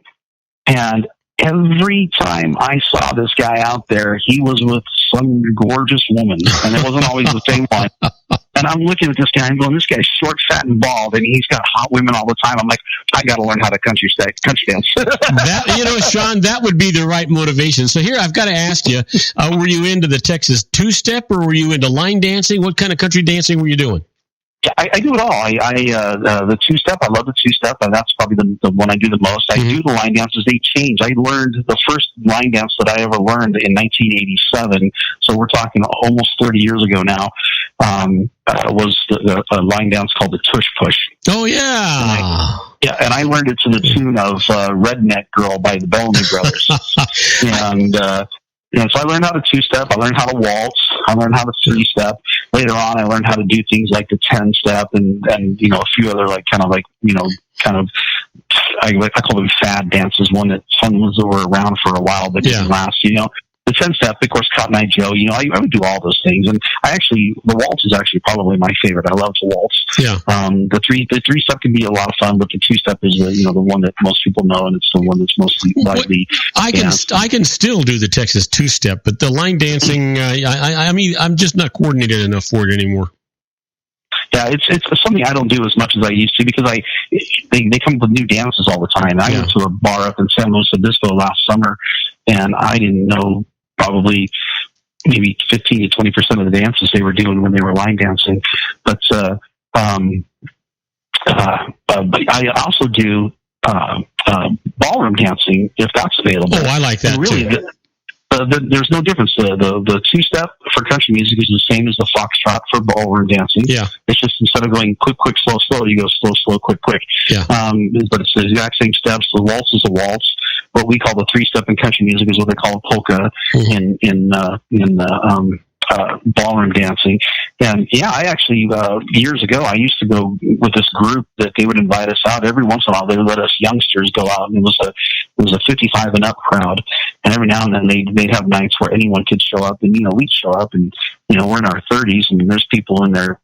And every time I saw this guy out there, he was with some gorgeous woman, and it wasn't always the same one. And I'm looking at this guy and going, "This guy's short, fat, and bald, and he's got hot women all the time." I'm like, I got to learn how to country dance. Sean, that would be the right motivation. So here, I've got to ask you: were you into the Texas two-step, or were you into line dancing? What kind of country dancing were you doing? I do it all. The two-step, I love the two-step, and that's probably the one I do the most. I do the line dances. They change. I learned the first line dance that I ever learned in 1987, so we're talking almost 30 years ago now. was a line dance called the Tush Push. Oh, yeah. And I learned it to the tune of Redneck Girl by the Bellamy Brothers. So I learned how to two-step. I learned how to waltz. I learned how to three-step. Later on, I learned how to do things like the 10-step and a few other I call them fad dances. Some ones that were around for a while but didn't last. The 10-step, of course, Cotton Eye Joe. I would do all those things, and the waltz is actually probably my favorite. I love to waltz. Yeah. The three-step can be a lot of fun, but the two-step is the one that most people know, and it's the one that's mostly widely. I can still do the Texas two-step, but the line dancing, I'm just not coordinated enough for it anymore. Yeah, it's something I don't do as much as I used to because they come up with new dances all the time. I went to a bar up in San Luis Obispo last summer, and I didn't know probably maybe 15 to 20% of the dances they were doing when they were line dancing. But I also do ballroom dancing if that's available. Oh, I like that too. There's no difference. The two-step for country music is the same as the foxtrot for ballroom dancing. Yeah. It's just instead of going quick, quick, slow, slow, you go slow, slow, quick, quick. Yeah. But it's the exact same steps. The waltz is a waltz. What we call the three-step in country music is what they call a polka in ballroom dancing. And I actually years ago I used to go with this group that they would invite us out every once in a while. They would let us youngsters go out, and it was a 55 and up crowd. And every now and then they'd have nights where anyone could show up, and we'd show up, and we're in our 30s, and there's people in their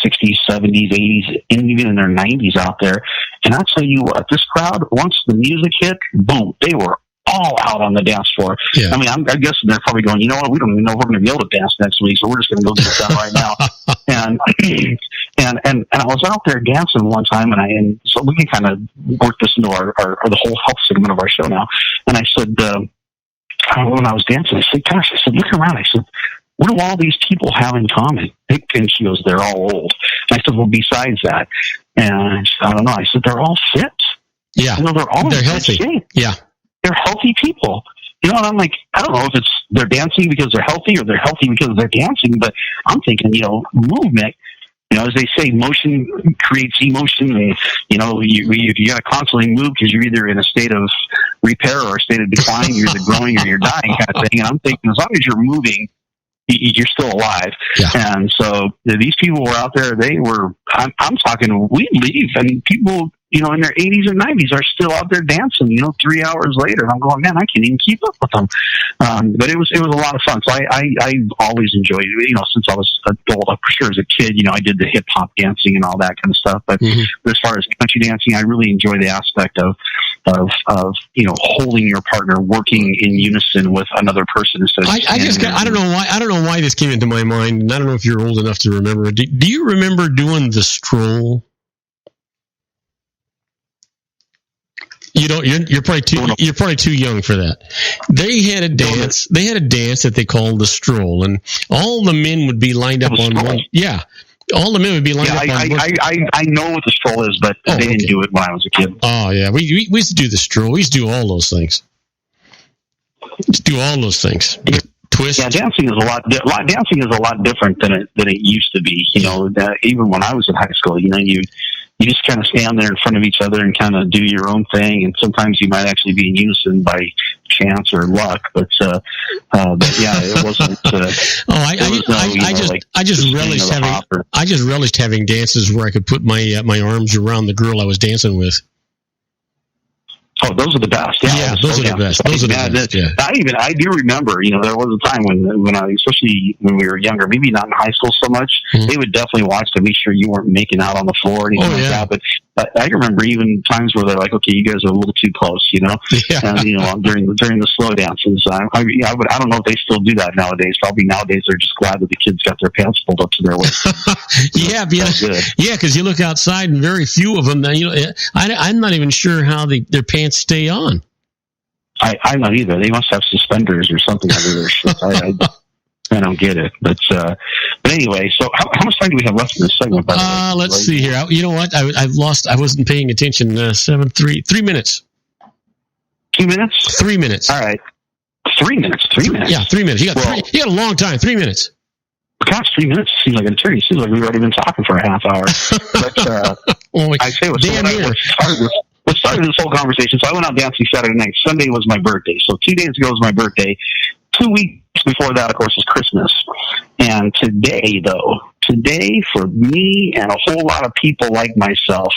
60s, 70s, 80s, and even in their 90s out there. And I'll tell you what, this crowd, once the music hit, boom, they were all out on the dance floor. Yeah. I mean, I'm guessing they're probably going, we don't even know if we're going to be able to dance next week, so we're just going to go get it done right now. and I was out there dancing one time, and so we can kind of work this into our the whole health segment of our show now. And I said, when I was dancing, I said, gosh, look around. I said, what do all these people have in common? And she goes, they're all old. And I said, well, besides that, and she said, I don't know. I said, they're all fit. Yeah, they're healthy. Shape. Yeah. They're healthy people. And I'm like, I don't know if they're dancing because they're healthy or they're healthy because they're dancing, but I'm thinking, movement, as they say, motion creates emotion. And, you got to constantly move because you're either in a state of repair or a state of decline, you're either growing or you're dying kind of thing. And I'm thinking, as long as you're moving, you're still alive. Yeah. And so these people were out there, I'm talking, we leave, and people, in their 80s or 90s are still out there dancing, 3 hours later. And I'm going, man, I can't even keep up with them. But it was a lot of fun. So I always enjoyed it, since I was adult. I'm sure as a kid, I did the hip hop dancing and all that kind of stuff. But as far as country dancing, I really enjoy the aspect of holding your partner, working in unison with another person instead of I don't know why this came into my mind, and I don't know if you're old enough to remember. Do you remember doing the stroll? You don't. You're probably too young for that. They had a dance. They had a dance that they called the stroll, and all the men would be lined up on one. Yeah, all the men would be lined up on one. I know what the stroll is, but they didn't do it when I was a kid. Oh yeah, we used to do the stroll. We used to do all those things. Twist. Yeah, dancing is a lot different than it used to be. Even when I was in high school, you just kind of stand there in front of each other and kind of do your own thing, and sometimes you might actually be in unison by chance or luck. But yeah, it wasn't. I just relished having dances where I could put my arms around the girl I was dancing with. Oh, those are the best. Yeah, those are the best. I do remember, there was a time when especially when we were younger, maybe not in high school so much, they would definitely watch to make sure you weren't making out on the floor or anything like that. But I remember even times where they're like, okay, you guys are a little too close, and, during the slow dances. I don't know if they still do that nowadays. Probably nowadays they're just glad that the kids got their pants pulled up to their waist. Because you look outside and very few of them, I'm not even sure how their pants stay on. I'm not either. They must have suspenders or something under their shirts. I don't get it. But anyway, so how much time do we have left in this segment? Let's see here. You know what? I've lost. I wasn't paying attention. 3 minutes. 2 minutes? 3 minutes. All right. 3 minutes. 3 minutes. Yeah, 3 minutes. You got a long time. 3 minutes. gosh, 3 minutes seems like an eternity. It seems like we've already been talking for a half hour. But I say what started this whole conversation. So I went out dancing Saturday night. Sunday was my birthday. So 2 days ago was my birthday. 2 weeks before that, of course, was Christmas. And today for me and a whole lot of people like myself,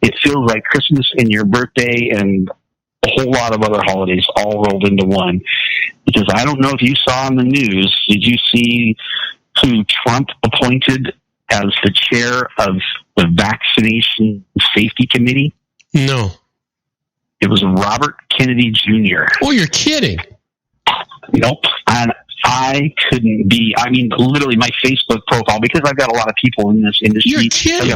it feels like Christmas and your birthday and a whole lot of other holidays all rolled into one. Because I don't know if you saw in the news, did you see who Trump appointed as the chair of the Vaccination Safety Committee? No. It was Robert Kennedy Jr. Oh, you're kidding. Nope. And I couldn't be, I mean, literally my Facebook profile, because I've got a lot of people in this industry. You're kidding.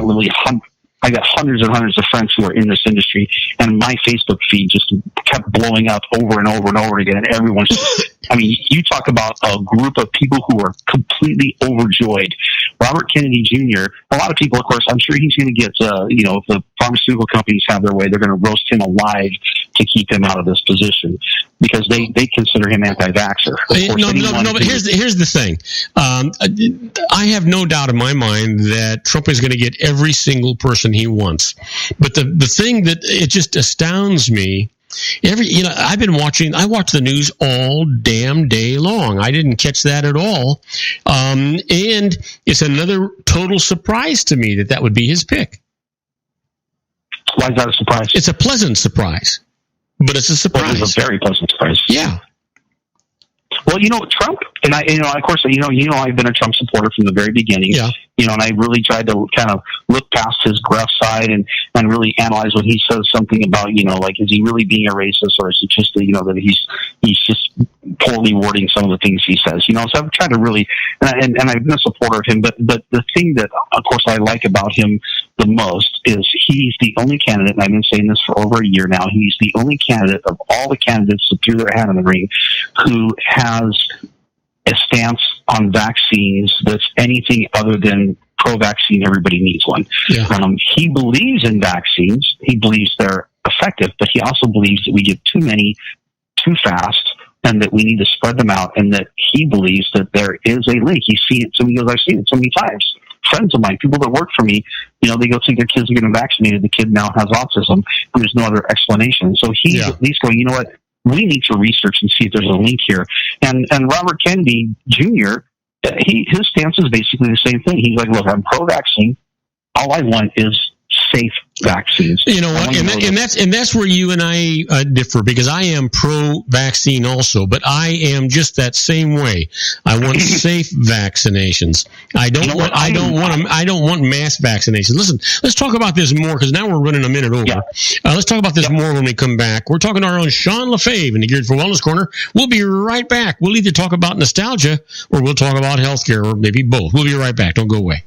I got hundreds and hundreds of friends who are in this industry, and my Facebook feed just kept blowing up over and over and over again. And everyone's just, I mean, you talk about a group of people who are completely overjoyed. Robert Kennedy Jr., a lot of people, of course, I'm sure he's going to get, if the pharmaceutical companies have their way, they're going to roast him alive to keep him out of this position because they consider him anti-vaxxer. No, but here's the thing. I have no doubt in my mind that Trump is going to get every single person he wants. But the thing that it just astounds me, I watch the news all damn day long. I didn't catch that at all. And it's another total surprise to me that would be his pick. Why is that a surprise? It's a pleasant surprise, but it's a surprise. It's a very pleasant surprise. Yeah. Well, Trump, and of course, I've been a Trump supporter from the very beginning. Yeah. And I really tried to kind of look past his gruff side and really analyze when he says something about, is he really being a racist, or is it just, that he's just poorly wording some of the things he says, So I've tried to really, and I've been a supporter of him, but the thing that, of course, I like about him the most is he's the only candidate, and I've been saying this for over a year now, he's the only candidate of all the candidates that threw their hat in the ring who has a stance on vaccines that's anything other than pro-vaccine, everybody needs one. Yeah. He believes in vaccines. He believes they're effective, but he also believes that we get too many too fast and that we need to spread them out, and that he believes that there is a link. He's seen it, so he goes, I've seen it so many times. Friends of mine, people that work for me, they go take their kids to get them vaccinated. The kid now has autism, and there's no other explanation. So he's at least going, you know what? We need to research and see if there's a link here. And Robert Kennedy Jr., his stance is basically the same thing. He's like, look, I'm pro-vaccine. All I want is safe vaccines. You know what? And that's where you and I differ, because I am pro-vaccine also, but I am just that same way. I want safe vaccinations. I don't want mass vaccinations. Listen, let's talk about this more, because now we're running a minute over. Yeah. Let's talk about this more when we come back. We're talking to our own Sean LaFave in the Geared for Wellness Corner. We'll be right back. We'll either talk about nostalgia or we'll talk about healthcare, or maybe both. We'll be right back. Don't go away.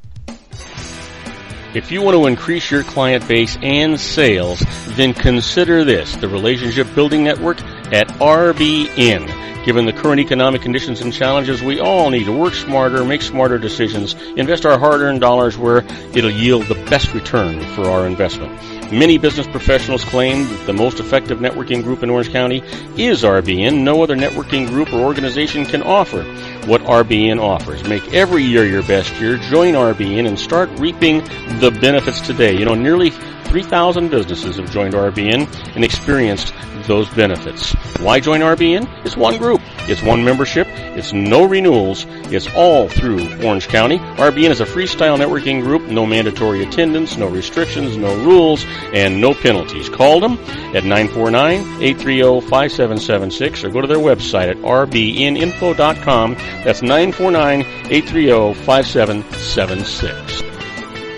If you want to increase your client base and sales, then consider this, the Relationship Building Network at RBN. Given the current economic conditions and challenges, we all need to work smarter, make smarter decisions, invest our hard-earned dollars where it'll yield the best return for our investment. Many business professionals claim that the most effective networking group in Orange County is RBN. No other networking group or organization can offer what RBN offers. Make every year your best year. Join RBN and start reaping the benefits today. Nearly 3,000 businesses have joined RBN and experienced those benefits. Why join RBN? It's one group. It's one membership. It's no renewals. It's all through Orange County. RBN is a freestyle networking group. No mandatory attendance, no restrictions, no rules, and no penalties. Call them at 949-830-5776 or go to their website at rbninfo.com. That's 949-830-5776.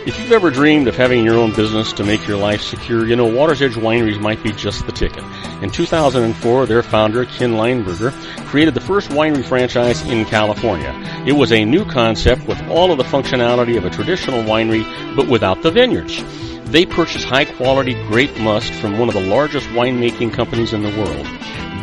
If you've ever dreamed of having your own business to make your life secure, Water's Edge Wineries might be just the ticket. In 2004, their founder, Ken Leinberger, created the first winery franchise in California. It was a new concept with all of the functionality of a traditional winery, but without the vineyards. They purchased high-quality grape must from one of the largest winemaking companies in the world.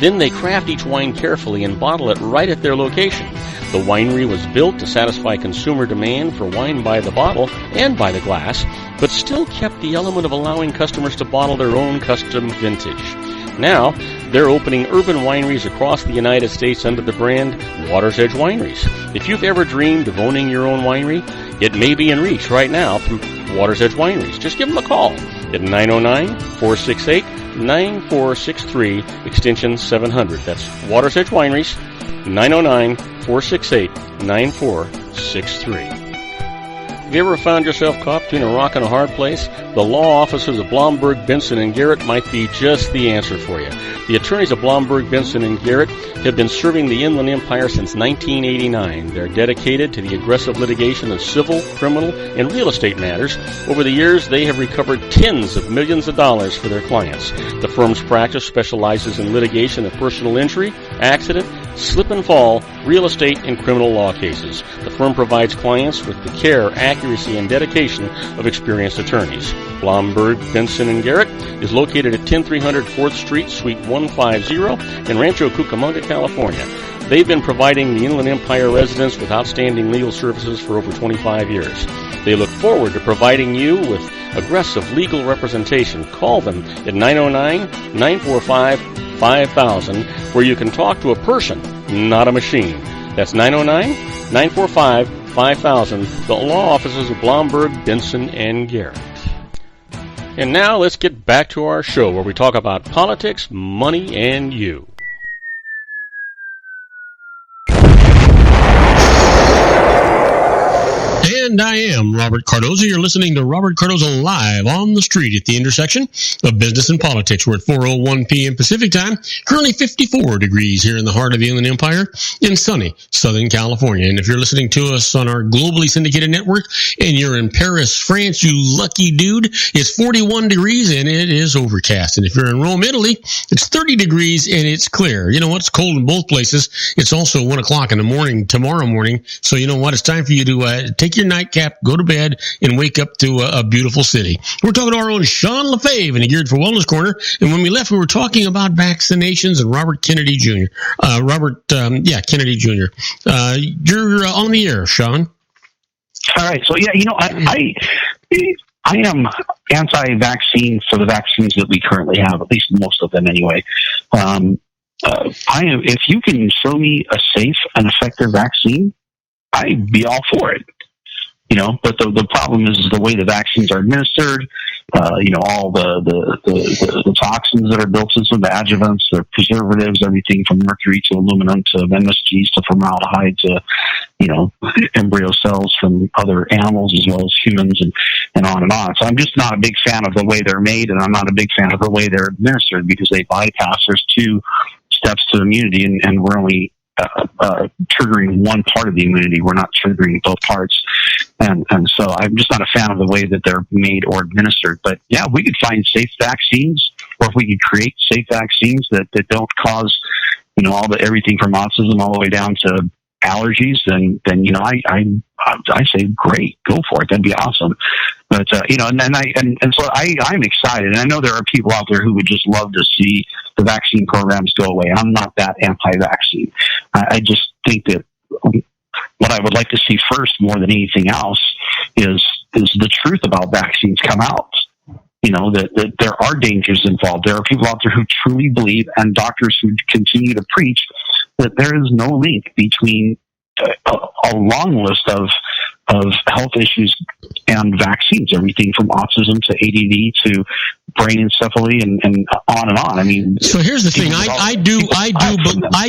Then they craft each wine carefully and bottle it right at their location. The winery was built to satisfy consumer demand for wine by the bottle and by the glass, but still kept the element of allowing customers to bottle their own custom vintage. Now, they're opening urban wineries across the United States under the brand Water's Edge Wineries. If you've ever dreamed of owning your own winery, it may be in reach right now through Water's Edge Wineries. Just give them a call at 909-468-9463, extension 700. That's Water's Edge Wineries, 909-468-9463. Have you ever found yourself caught between a rock and a hard place? The law offices of Blomberg, Benson, and Garrett might be just the answer for you. The attorneys of Blomberg, Benson, and Garrett have been serving the Inland Empire since 1989. They're dedicated to the aggressive litigation of civil, criminal, and real estate matters. Over the years, they have recovered tens of millions of dollars for their clients. The firm's practice specializes in litigation of personal injury, accident, slip and fall, real estate, and criminal law cases. The firm provides clients with the care, accuracy, and dedication of experienced attorneys. Blomberg, Benson, and Garrett is located at 10300 4th Street, Suite 150 in Rancho Cucamonga, California. They've been providing the Inland Empire residents with outstanding legal services for over 25 years. They look forward to providing you with aggressive legal representation. Call them at 909-945-5000, where you can talk to a person, not a machine. That's 909-945-5000, the law offices of Blomberg, Benson, and Garrett. And now let's get back to our show where we talk about politics, money, and you. And I am Robert Cardoza. You're listening to Robert Cardoza Live on the Street at the intersection of business and politics. We're at 4:01 p.m. Pacific time, currently 54 degrees here in the heart of the Inland Empire in sunny Southern California. And if you're listening to us on our globally syndicated network and you're in Paris, France, you lucky dude, it's 41 degrees and it is overcast. And if you're in Rome, Italy, it's 30 degrees and it's clear. You know what? It's cold in both places. It's also 1 o'clock in the morning tomorrow morning. So you know what? It's time for you to take your nightcap, go to bed, and wake up to a beautiful city. We're talking to our own Sean LaFave in the Geared for Wellness Corner. And when we left, we were talking about vaccinations and Robert Kennedy Jr. Kennedy Jr. You're on the air, Sean. All right. So, yeah, I am anti-vaccine for the vaccines that we currently have, at least most of them anyway. If you can show me a safe and effective vaccine, I'd be all for it. But the problem is the way the vaccines are administered, all the toxins that are built into the adjuvants, the preservatives, everything from mercury to aluminum to MSGs to formaldehyde to, embryo cells from other animals as well as humans and on and on. So I'm just not a big fan of the way they're made, and I'm not a big fan of the way they're administered because they bypass. There's 2 steps to immunity, and we're only triggering one part of the immunity. We're not triggering both parts. And so I'm just not a fan of the way that they're made or administered. But yeah, we could find safe vaccines, or if we could create safe vaccines that don't cause, everything from autism all the way down to allergies, then I say great, go for it. That'd be awesome. But so I'm excited, and I know there are people out there who would just love to see the vaccine programs go away. I'm not that anti-vaccine. I just think that what I would like to see first, more than anything else, is the truth about vaccines come out. That there are dangers involved. There are people out there who truly believe, and doctors who continue to preach, that there is no link between a long list of health issues and vaccines, everything from autism to ADD to brain encephaly and on and on. I mean, so here's the thing. I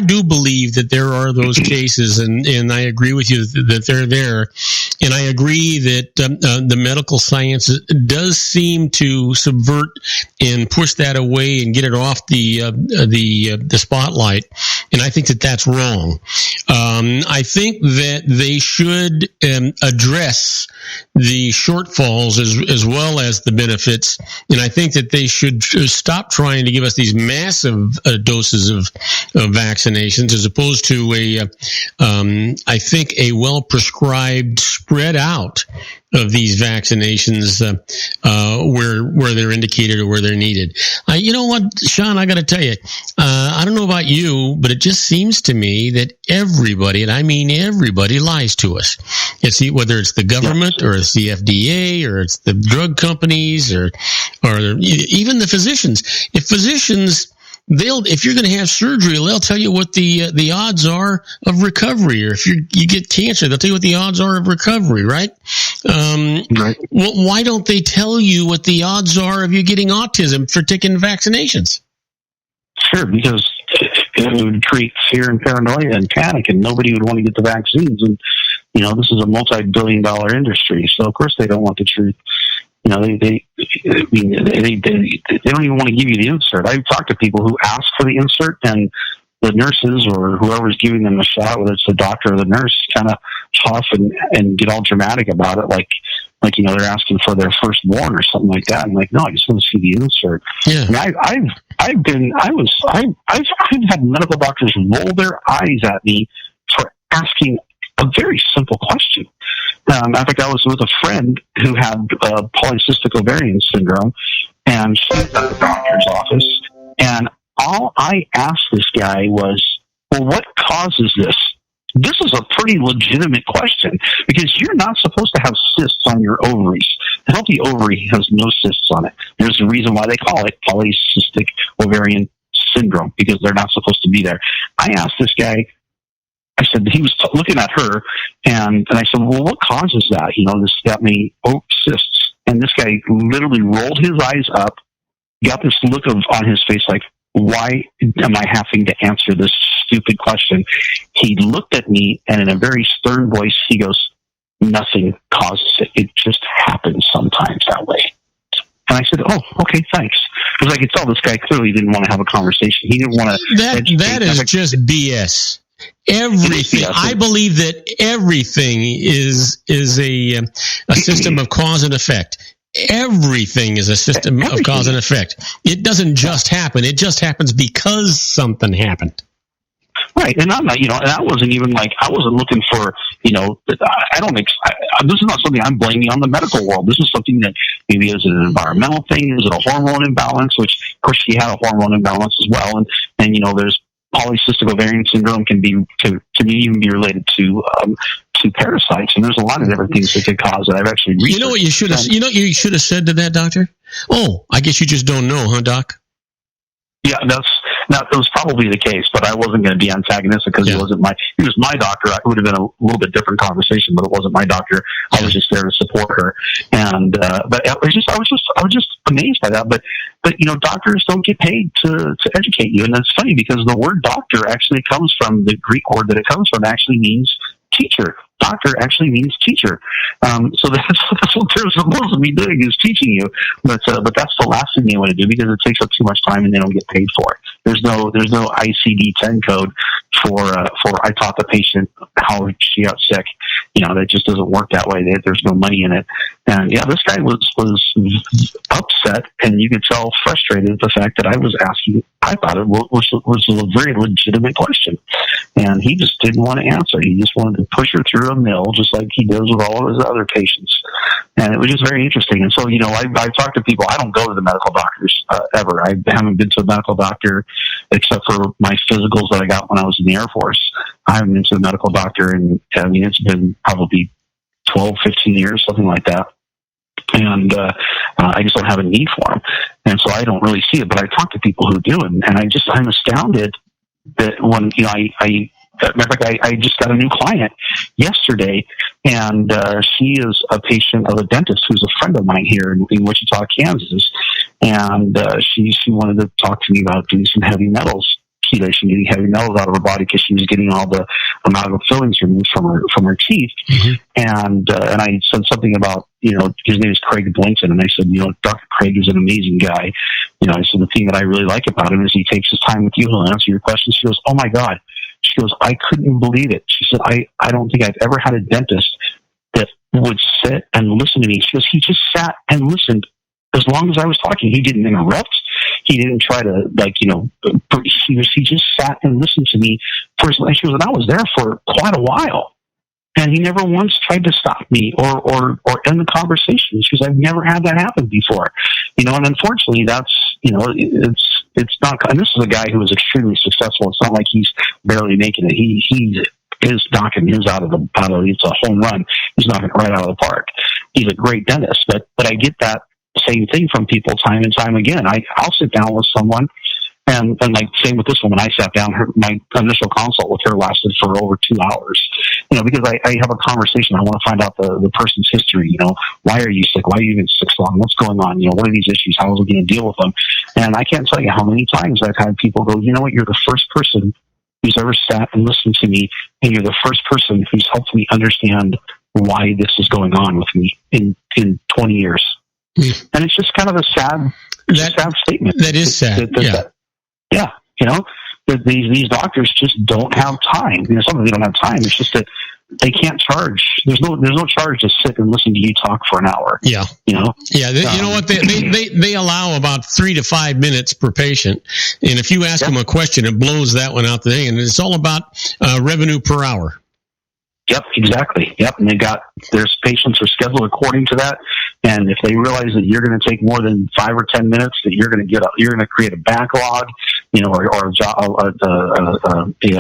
do believe that there are those cases, and I agree with you that they're there. And I agree that the medical science does seem to subvert and push that away and get it off the spotlight. And I think that that's wrong. I think that they should address the shortfalls as well as the benefits. And I think that they should stop trying to give us these massive doses of vaccinations, as opposed to I think a well-prescribed spread out of these vaccinations where they're indicated or where they're needed. You know what, Sean, I got to tell you, I don't know about you, but it just seems to me that everybody, and I mean everybody, lies to us. Whether it's the government or it's the FDA or it's the drug companies or even the physicians. If physicians if you're going to have surgery, they'll tell you what the odds are of recovery, or if you get cancer, they'll tell you what the odds are of recovery, right? Right. Well, why don't they tell you what the odds are of you getting autism for taking vaccinations? Sure, because it would create fear and paranoia and panic, and nobody would want to get the vaccines. And this is a multi-billion-dollar industry, so of course they don't want the truth. They don't even want to give you the insert. I've talked to people who ask for the insert, and the nurses or whoever's giving them the shot, whether it's the doctor or the nurse, kind of huff and get all dramatic about it, like they're asking for their firstborn or something like that. I'm like, no, I just want to see the insert. Yeah. And I've had medical doctors roll their eyes at me for asking a very simple question. In fact, I was with a friend who had polycystic ovarian syndrome, and she was at the doctor's office, and all I asked this guy was, well, what causes this? This is a pretty legitimate question, because you're not supposed to have cysts on your ovaries. A healthy ovary has no cysts on it. There's a reason why they call it polycystic ovarian syndrome, because they're not supposed to be there. I asked this guy, I said, he was looking at her, and I said, well, what causes that? This got many cysts. And this guy literally rolled his eyes up, got this look on his face like, why am I having to answer this stupid question? He looked at me, and in a very stern voice, he goes, nothing causes it. It just happens sometimes that way. And I said, oh, okay, thanks. Because I could tell this guy clearly didn't want to have a conversation. He didn't want to. That is just BS. Everything. I believe that everything is a system of cause and effect. Everything is a system of cause and effect. It doesn't just happen. It just happens because something happened. Right, and I'm not, and I wasn't even I wasn't looking for, I don't think, this is not something I'm blaming on the medical world. This is something that maybe is an environmental thing. Is it a hormone imbalance? Which, of course, she had a hormone imbalance as well. And there's polycystic ovarian syndrome can even be related to parasites, and there's a lot of different things that could cause it. I've actually researched. You know what you should have. You should have said to that doctor. Oh, I guess you just don't know, huh, Doc? Yeah, that was probably the case, but I wasn't going to be antagonistic because he was my doctor. It would have been a little bit different conversation, but it wasn't my doctor. I was just there to support her, and but I was just amazed by that. But doctors don't get paid to educate you, and that's funny because the word doctor actually comes from the Greek word that it comes from actually means teacher. Doctor actually means teacher. So that's what they're supposed to be doing, is teaching you. But that's the last thing they want to do, because it takes up too much time and they don't get paid for it. There's no ICD-10 code for I taught the patient how she got sick. That just doesn't work that way. There's no money in it. And yeah, this guy was upset, and you could tell frustrated at the fact that I was asking. I thought it was a very legitimate question, and he just didn't want to answer. He just wanted to push her through a mill, just like he does with all of his other patients. And it was just very interesting. And so, I've talked to people. I don't go to the medical doctors ever. I haven't been to a medical doctor except for my physicals that I got when I was in the Air Force. I haven't been to a medical doctor, and it's been probably 12, 15 years, something like that. And I just don't have a need for them. And so I don't really see it, but I talk to people who do. And I'm astounded that when, matter of fact, I just got a new client yesterday, and she is a patient of a dentist who's a friend of mine here in Wichita, Kansas. And she wanted to talk to me about doing some heavy metals chelation, getting heavy metals out of her body because she was getting all the amalgam fillings removed from her teeth. Mm-hmm. And I said something about, his name is Craig Blanton, and I said, Dr. Craig is an amazing guy. I said, the thing that I really like about him is he takes his time with you. He'll answer your questions. She goes, oh my God. She goes, I couldn't believe it. She said, I don't think I've ever had a dentist that would sit and listen to me. She goes, he just sat and listened as long as I was talking. He didn't interrupt. He didn't try to, he just sat and listened to me for his life. She goes, and I was there for quite a while. And he never once tried to stop me or end the conversation. She goes, I've never had that happen before. And unfortunately that's, it's not, and this is a guy who is extremely successful. It's not like he's barely making it. He is knocking his it's a home run. He's knocking it right out of the park. He's a great dentist, but I get that same thing from people time and time again. I'll sit down with someone And like same with this woman, I sat down. My initial consult with her lasted for over 2 hours. Because I have a conversation. I want to find out the person's history. Why are you sick? Why are you even sick so long? What's going on? What are these issues? How are we going to deal with them? And I can't tell you how many times I've had people go, you know what? You're the first person who's ever sat and listened to me, and you're the first person who's helped me understand why this is going on with me in 20 years. Mm. And it's just kind of a sad statement. That is sad. Yeah, these doctors just don't have time. Some of them don't have time. It's just that they can't charge. There's no charge to sit and listen to you talk for an hour. Yeah, you know what? They allow about 3 to 5 minutes per patient, and if you ask them a question, it blows that one out the thing. And it's all about revenue per hour. Yep, exactly. Yep, and there's patients are scheduled according to that. And if they realize that you're going to take more than 5 or 10 minutes, that you're going to create a backlog, or a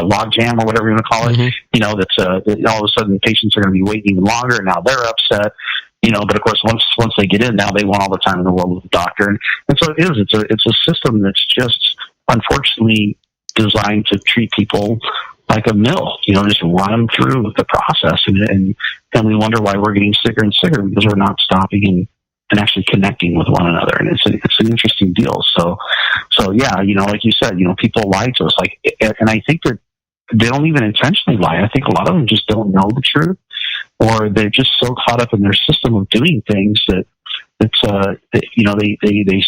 log jam or whatever you want to call it. Mm-hmm. That all of a sudden patients are going to be waiting even longer, and now they're upset. But of course, once they get in, now they want all the time in the world with the doctor, and so it is. It's a system that's just unfortunately designed to treat people like a mill, just run them through the process, and we wonder why we're getting sicker and sicker because we're not stopping and actually connecting with one another, and it's an interesting deal. So yeah, like you said, people lie to us, and I think that they don't even intentionally lie. I think a lot of them just don't know the truth, or they're just so caught up in their system of doing things that they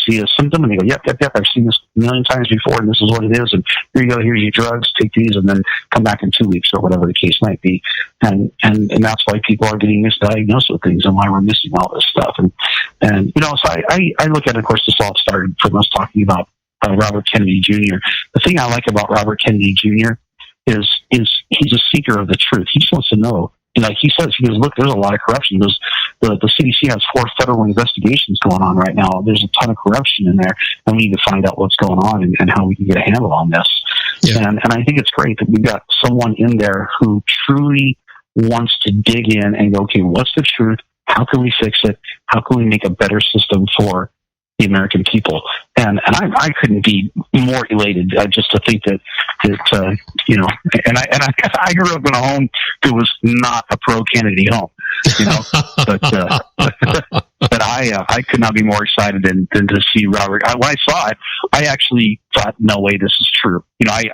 see a symptom and they go, yep, I've seen this a million times before, and this is what it is, and here you go, here's your drugs, take these, and then come back in 2 weeks or whatever the case might be. And that's why people are getting misdiagnosed with things and why we're missing all this stuff. And so I look at it, of course, this all started from us talking about Robert Kennedy Jr. The thing I like about Robert Kennedy Jr. is he's a seeker of the truth. He just wants to know. Like he says, look, there's a lot of corruption. The CDC has 4 federal investigations going on right now. There's a ton of corruption in there, and we need to find out what's going on and how we can get a handle on this. Yeah. And I think it's great that we've got someone in there who truly wants to dig in and go, okay, what's the truth? How can we fix it? How can we make a better system for the American people? And I couldn't be more elated just to think that and I grew up in a home that was not a pro-Kennedy home, but I could not be more excited than to see Robert. When I saw it, I actually thought, no way, this is true. I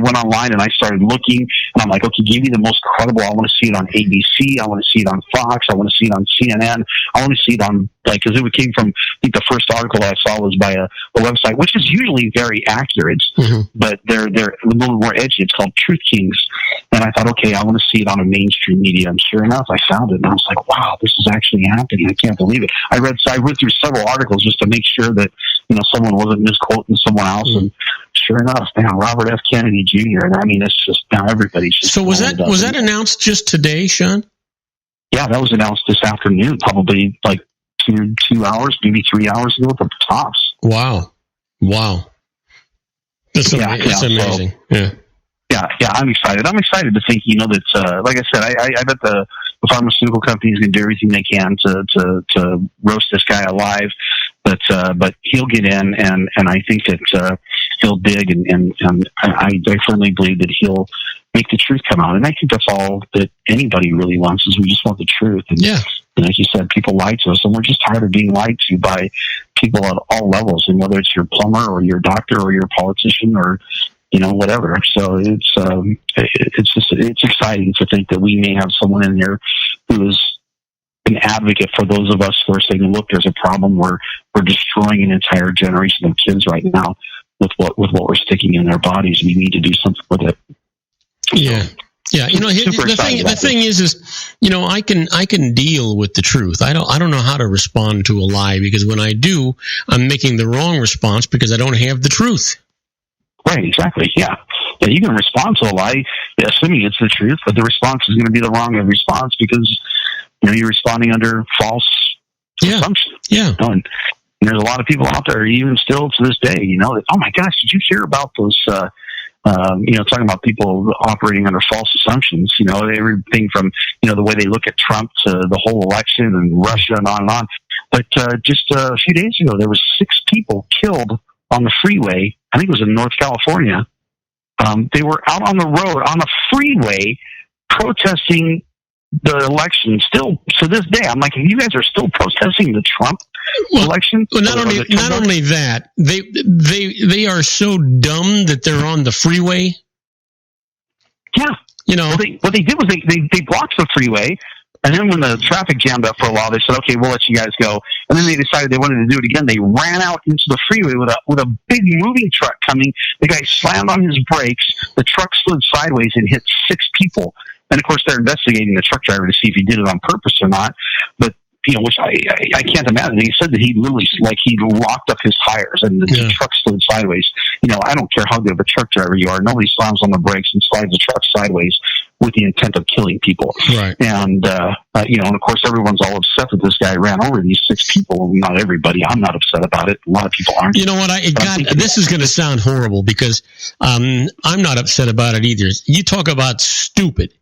went online and I started looking, and I'm like, okay, give me the most credible. I want to see it on ABC. I want to see it on Fox. I want to see it on CNN. I want to see it on, because it came from, I think the first article I saw was by a website, which is usually very accurate, mm-hmm. but they're a little more edgy. It's called Truth Kings. And I thought, okay, I want to see it on a mainstream media. And sure enough, I found it. And I was like, wow, this is actually happening. I can't believe it. I read through several articles just to make sure that, someone wasn't misquoting someone else. Mm-hmm. And sure enough, now Robert F. Kennedy Jr. And I mean, it's just, now everybody's just. So was that announced just today, Sean? Yeah, that was announced this afternoon, probably like 2 hours, maybe 3 hours ago at the tops. Wow. That's amazing. So, yeah, I'm excited. I'm excited to think, that, like I said, I bet the pharmaceutical companies can do everything they can to roast this guy alive, but he'll get in, and I think that he'll dig, and I firmly believe that he'll make the truth come out. And I think that's all that anybody really wants, is we just want the truth. And, like you said, people lie to us, and we're just tired of being lied to by people at all levels, and whether it's your plumber or your doctor or your politician or whatever. So it's exciting to think that we may have someone in there who is an advocate for those of us who are saying, look, there's a problem. We're destroying an entire generation of kids right now with what we're sticking in their bodies. We need to do something with it. Yeah. Yeah, the thing is, I can deal with the truth. I don't know how to respond to a lie, because when I do, I'm making the wrong response because I don't have the truth. Right, exactly. Yeah, you can respond to a lie, assuming it's the truth, but the response is going to be the wrong response because you're responding under false assumptions. Yeah. And there's a lot of people out there, even still to this day, that, oh my gosh, did you hear about those? Talking about people operating under false assumptions, everything from, the way they look at Trump to the whole election and Russia and on and on. But just a few days ago, there was 6 people killed on the freeway I think it was in North California. They were out on the road, on the freeway, protesting the election. Still to this day, I'm like, you guys are still protesting the Trump election? Well, not only that, they are so dumb that they're on the freeway. Yeah. You know, what they did was they blocked the freeway, and then when the traffic jammed up for a while, they said, "Okay, we'll let you guys go." And then they decided they wanted to do it again. They ran out into the freeway with a big moving truck coming. The guy slammed on his brakes. The truck slid sideways and hit 6 people. And of course, they're investigating the truck driver to see if he did it on purpose or not. But which I can't imagine. He said that he literally, like, he locked up his tires and the truck slid sideways. I don't care how good of a truck driver you are. Nobody slams on the brakes and slides the truck sideways with the intent of killing people. Right. And, and of course, everyone's all upset that this guy ran over these 6 people. Not everybody. I'm not upset about it. A lot of people aren't. You know what? This is going to sound horrible because I'm not upset about it either. You talk about stupid.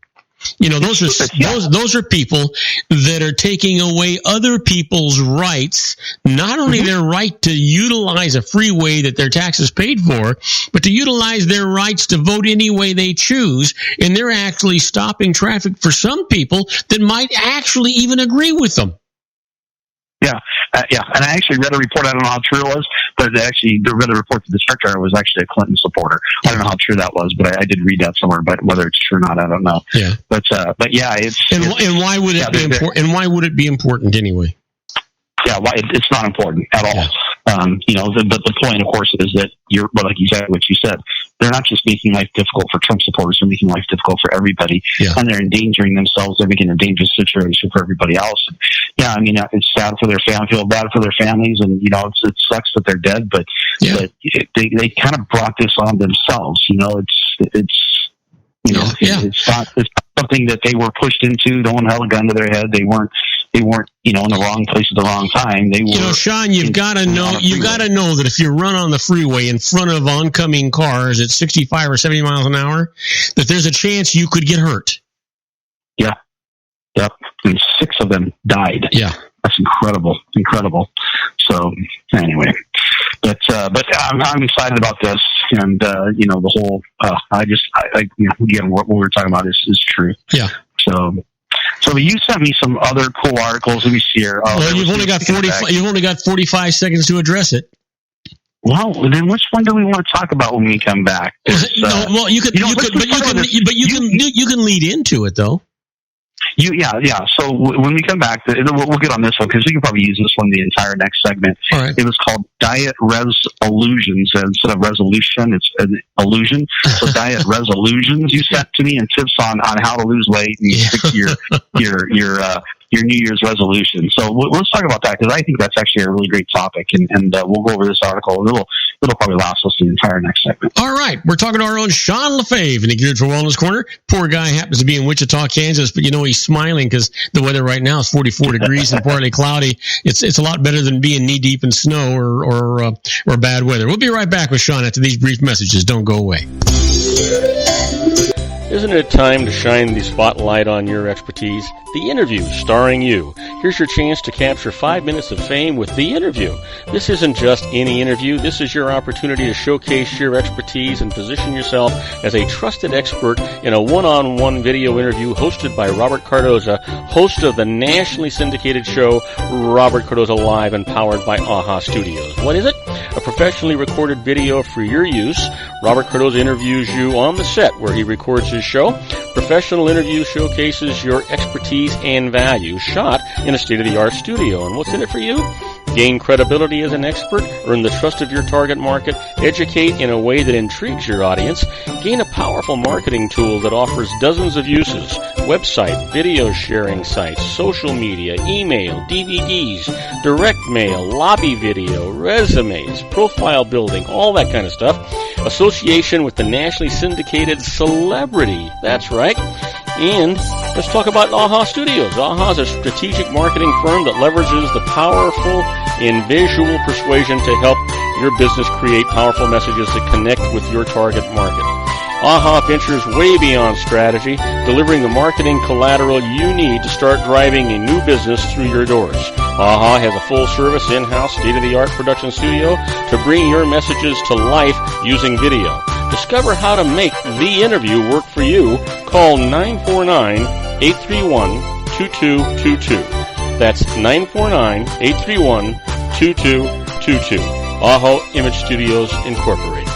Those are people that are taking away other people's rights, not only their right to utilize a freeway that their taxes paid for, but to utilize their rights to vote any way they choose. And they're actually stopping traffic for some people that might actually even agree with them. Yeah. And I actually read a report. I don't know how true it was, but they read a report that the truck driver was actually a Clinton supporter. I don't know how true that was, but I did read that somewhere. But whether it's true or not, I don't know. Yeah. But yeah, and why would it be important? And why would it be important anyway? Yeah, it's not important at all. Yeah. The point, of course, is that like exactly what you said. They're not just making life difficult for Trump supporters; they're making life difficult for everybody, and they're endangering themselves. They're making a dangerous situation for everybody else. And, it's sad for their family. I feel bad for their families, and it sucks that they're dead. But they kind of brought this on themselves. It's not something that they were pushed into. No one held a gun to their head. They weren't in the wrong place at the wrong time. They were. Sean, you've got to know that if you run on the freeway in front of oncoming cars at 65 or 70 miles an hour, that there's a chance you could get hurt. Yeah. Yep. And 6 of them died. Yeah. That's incredible. So anyway, but I'm excited about this, and the whole. Again, what we were talking about is true. Yeah. So you sent me some other cool articles. Let me see here. You've only got 45 seconds to address it. Well, then which one do we want to talk about when we come back? You can lead into it though. So when we come back, we'll get on this one because we can probably use this one the entire next segment. All right. It was called Diet Resolutions. Instead of resolution, it's an illusion. So Diet Resolutions you sent to me, and tips on how to lose weight and stick to your New Year's resolution. So let's talk about that because I think that's actually a really great topic, and we'll go over this article. It'll probably last us the entire next segment. All right, we're talking to our own Sean LaFave in the Geared for Wellness Corner. Poor guy happens to be in Wichita, Kansas, but he's smiling because the weather right now is 44 degrees and partly cloudy. It's a lot better than being knee deep in snow or bad weather. We'll be right back with Sean after these brief messages. Don't go away. Isn't it time to shine the spotlight on your expertise? The Interview, starring you. Here's your chance to capture 5 minutes of fame with The Interview. This isn't just any interview. This is your opportunity to showcase your expertise and position yourself as a trusted expert in a one-on-one video interview hosted by Robert Cardoza, host of the nationally syndicated show Robert Cardoza Live and powered by AHA Studios. What is it? A professionally recorded video for your use. Robert Cardoza interviews you on the set where he records his show. Professional interview showcases your expertise and value, shot in a state-of-the-art studio. And what's in it for you? Gain credibility as an expert, earn the trust of your target market, educate in a way that intrigues your audience, gain a powerful marketing tool that offers dozens of uses, website, video sharing sites, social media, email, DVDs, direct mail, lobby video, resumes, profile building, all that kind of stuff. Association with the nationally syndicated celebrity. That's right. And let's talk about AHA Studios. AHA is a strategic marketing firm that leverages the powerful in visual persuasion to help your business create powerful messages that connect with your target market. AHA ventures way beyond strategy, delivering the marketing collateral you need to start driving a new business through your doors. AHA has a full-service, in-house, state-of-the-art production studio to bring your messages to life using video. Discover how to make the interview work for you. Call 949-831-2222. That's 949-831-2222. AHA Image Studios, Incorporated.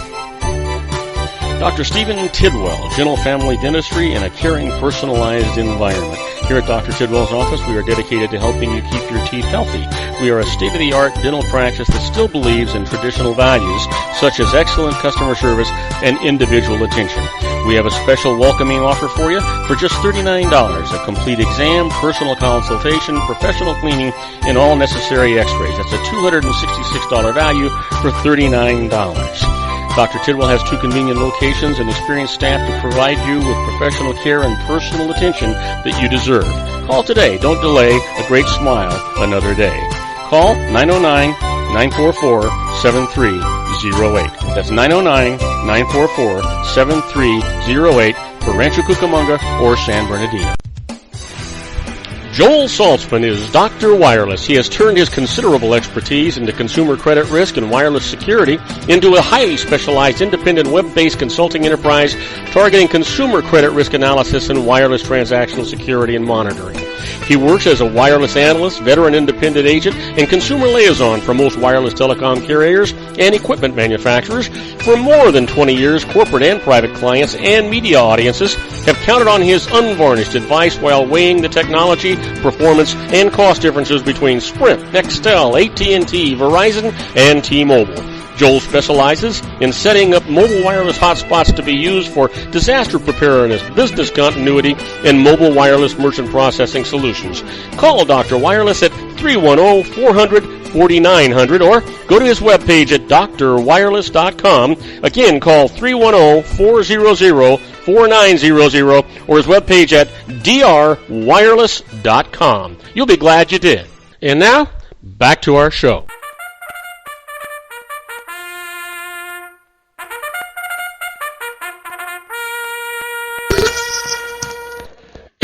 Dr. Stephen Tidwell, Gentle Family Dentistry in a caring, personalized environment. Here at Dr. Tidwell's office, we are dedicated to helping you keep your teeth healthy. We are a state-of-the-art dental practice that still believes in traditional values, such as excellent customer service and individual attention. We have a special welcoming offer for you for just $39, a complete exam, personal consultation, professional cleaning, and all necessary x-rays. That's a $266 value for $39. Dr. Tidwell has 2 convenient locations and experienced staff to provide you with professional care and personal attention that you deserve. Call today. Don't delay. A great smile another day. Call 909-944-7308. That's 909-944-7308 for Rancho Cucamonga or San Bernardino. Joel Saltzman is Dr. Wireless. He has turned his considerable expertise into consumer credit risk and wireless security into a highly specialized independent web-based consulting enterprise targeting consumer credit risk analysis and wireless transactional security and monitoring. He works as a wireless analyst, veteran independent agent, and consumer liaison for most wireless telecom carriers and equipment manufacturers. For more than 20 years, corporate and private clients and media audiences have counted on his unvarnished advice while weighing the technology, performance, and cost differences between Sprint, Nextel, AT&T, Verizon, and T-Mobile. Joel specializes in setting up mobile wireless hotspots to be used for disaster preparedness, business continuity, and mobile wireless merchant processing solutions. Call Dr. Wireless at 310-400-4900 or go to his webpage at drwireless.com. Again, call 310-400-4900 or his webpage at drwireless.com. You'll be glad you did. And now, back to our show.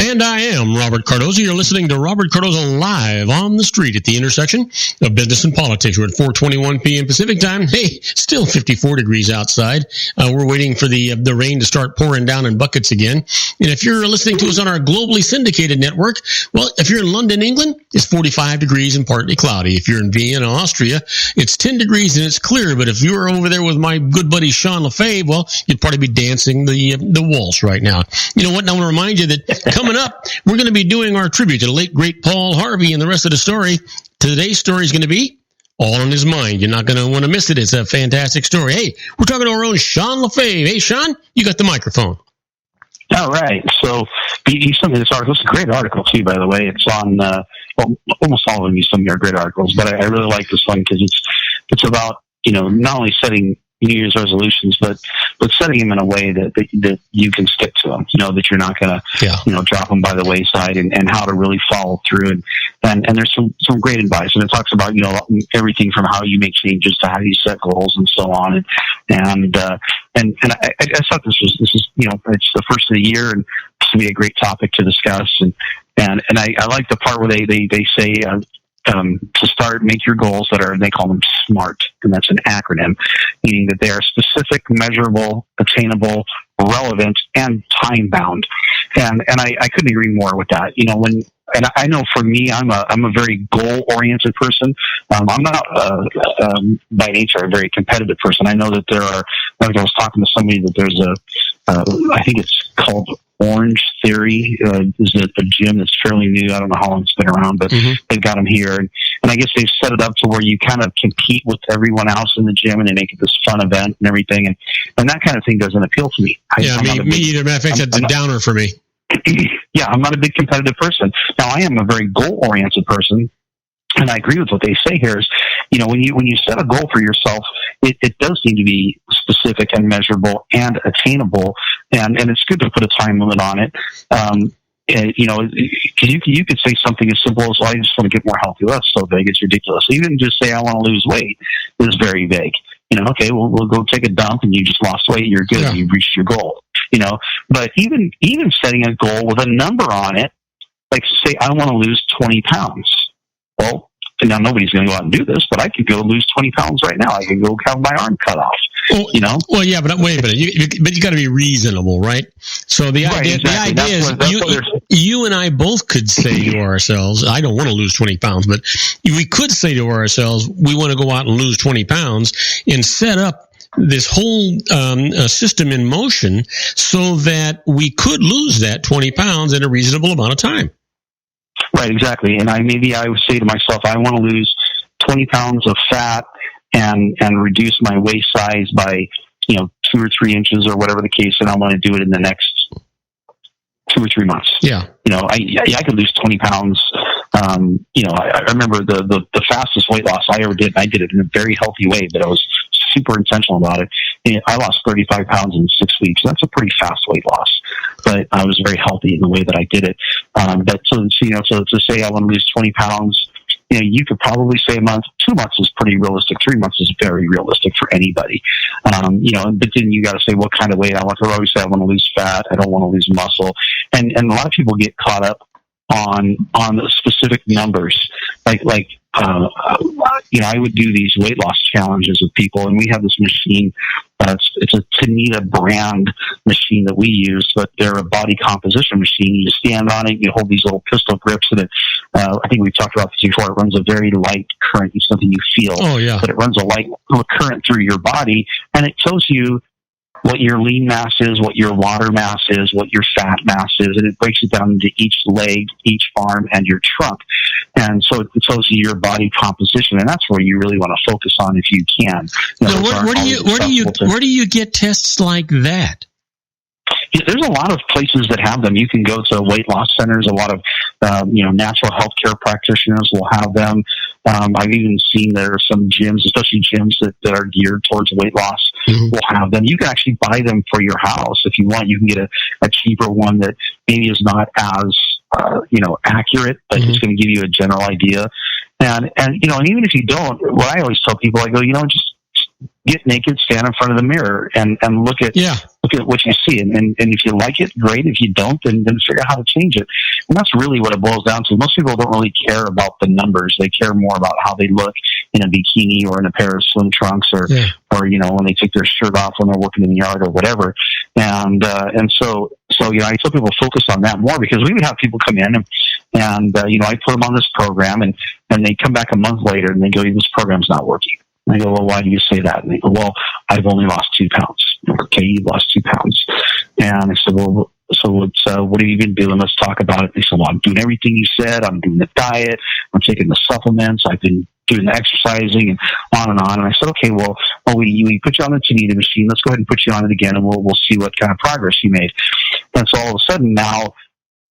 And I am Robert Cardoza. You're listening to Robert Cardoza live on the street at the intersection of business and politics. We're at 4:21 p.m. Pacific time. Hey, still 54 degrees outside. We're waiting for the rain to start pouring down in buckets again. And if you're listening to us on our globally syndicated network, well, if you're in London, England, it's 45 degrees and partly cloudy. If you're in Vienna, Austria, it's 10 degrees and it's clear. But if you were over there with my good buddy Sean LaFave, well, you'd probably be dancing the waltz right now. You know what? I want to remind you that coming up, we're going to be doing our tribute to the late, great Paul Harvey, and the rest of the story. Today's story is going to be all on his mind. You're not going to want to miss it. It's a fantastic story. Hey, we're talking to our own Sean LaFave. Hey, Sean, you got the microphone. All right. So you sent me this article. It's a great article, too, by the way. It's on, almost all of them you sent me are great articles, but I really like this one because it's about, not only setting New Year's resolutions, but setting them in a way that you can stick to them, that you're not going to, drop them by the wayside and how to really follow through. And there's some great advice. And it talks about, everything from how you make changes to how you set goals and so on. And I thought this is, it's the first of the year and this will be a great topic to discuss. And I like the part where they say, to start, make your goals they call them SMART, and that's an acronym, meaning that they are specific, measurable, attainable, relevant, and time-bound. And I couldn't agree more with that. And I know for me, I'm a very goal-oriented person. I'm not, by nature, a very competitive person. I know that there are, like I was talking to somebody that there's I think it's called Orange Theory, is a gym that's fairly new. I don't know how long it's been around, but they've got them here. And I guess they've set it up to where you kind of compete with everyone else in the gym and they make it this fun event and everything. And that kind of thing doesn't appeal to me. Me either. Matter of fact, that's a downer for me. Yeah, I'm not a big competitive person. Now, I am a very goal-oriented person. And I agree with what they say here is, when you set a goal for yourself, it does need to be specific and measurable and attainable. And it's good to put a time limit on it. You could say something as simple as, well, I just want to get more healthy. Well, that's so vague, it's ridiculous. Even just say, I want to lose weight is very vague. Okay, we'll go take a dump and you just lost weight. You're good. Yeah. You've reached your goal. But even setting a goal with a number on it, like say I want to lose 20 pounds. Well, now nobody's going to go out and do this, but I could go lose 20 pounds right now. I could go have my arm cut off. Well, yeah, but wait a minute. But you got to be reasonable, right? So the idea is you and I both could say to ourselves, I don't want to lose 20 pounds, but we could say to ourselves, we want to go out and lose 20 pounds and set up this whole system in motion so that we could lose that 20 pounds in a reasonable amount of time. Right, exactly. And I would say to myself, I want to lose 20 pounds of fat and reduce my waist size by 2 or 3 inches or whatever the case, and I want to do it in the next 2 or 3 months. Yeah. I could lose 20 pounds. I remember the fastest weight loss I ever did. I did it in a very healthy way, but I was super intentional about it. I lost 35 pounds in 6 weeks. That's a pretty fast weight loss, but I was very healthy in the way that I did it. But so to say I want to lose 20 pounds, you could probably say a month. 2 months is pretty realistic. 3 months is very realistic for anybody. But then you got to say what kind of weight I want to always say I want to lose fat. I don't want to lose muscle. And a lot of people get caught up on the specific numbers. I would do these weight loss challenges with people, and we have this machine. It's a Tanita brand machine that we use, but they're a body composition machine. You stand on it, you hold these little pistol grips, and I think we've talked about this before. It runs a very light current. It's something you feel, but it runs a light current through your body, and it tells you what your lean mass is, what your water mass is, what your fat mass is, and it breaks it down into each leg, each arm, and your trunk. And so it tells you your body composition, and that's where you really want to focus on if you can. Where do you get tests like that? Yeah, there's a lot of places that have them. You can go to weight loss centers. A lot of natural health care practitioners will have them. I've even seen there are some gyms, especially gyms that are geared towards weight loss, will have them. You can actually buy them for your house if you want. You can get a cheaper one that maybe is not as accurate, but it's going to give you a general idea. And even if you don't, what I always tell people, I go, just get naked, stand in front of the mirror, and look at what you see. And if you like it, great. If you don't, then figure out how to change it. And that's really what it boils down to. Most people don't really care about the numbers. They care more about how they look in a bikini or in a pair of swim trunks or when they take their shirt off when they're working in the yard or whatever. And so I tell people focus on that more, because we would have people come in and I put them on this program and they come back a month later and they go, this program's not working. And I go, well, why do you say that? And they go, well, I've only lost 2 pounds. Okay, you've lost 2 pounds. And I said, well, so what have you been doing? Let's talk about it. They said, well, I'm doing everything you said. I'm doing the diet. I'm taking the supplements. I've been doing the exercising and on and on. And I said, okay, well, we put you on the Tanita machine. Let's go ahead and put you on it again, and we'll see what kind of progress you made. And so all of a sudden now,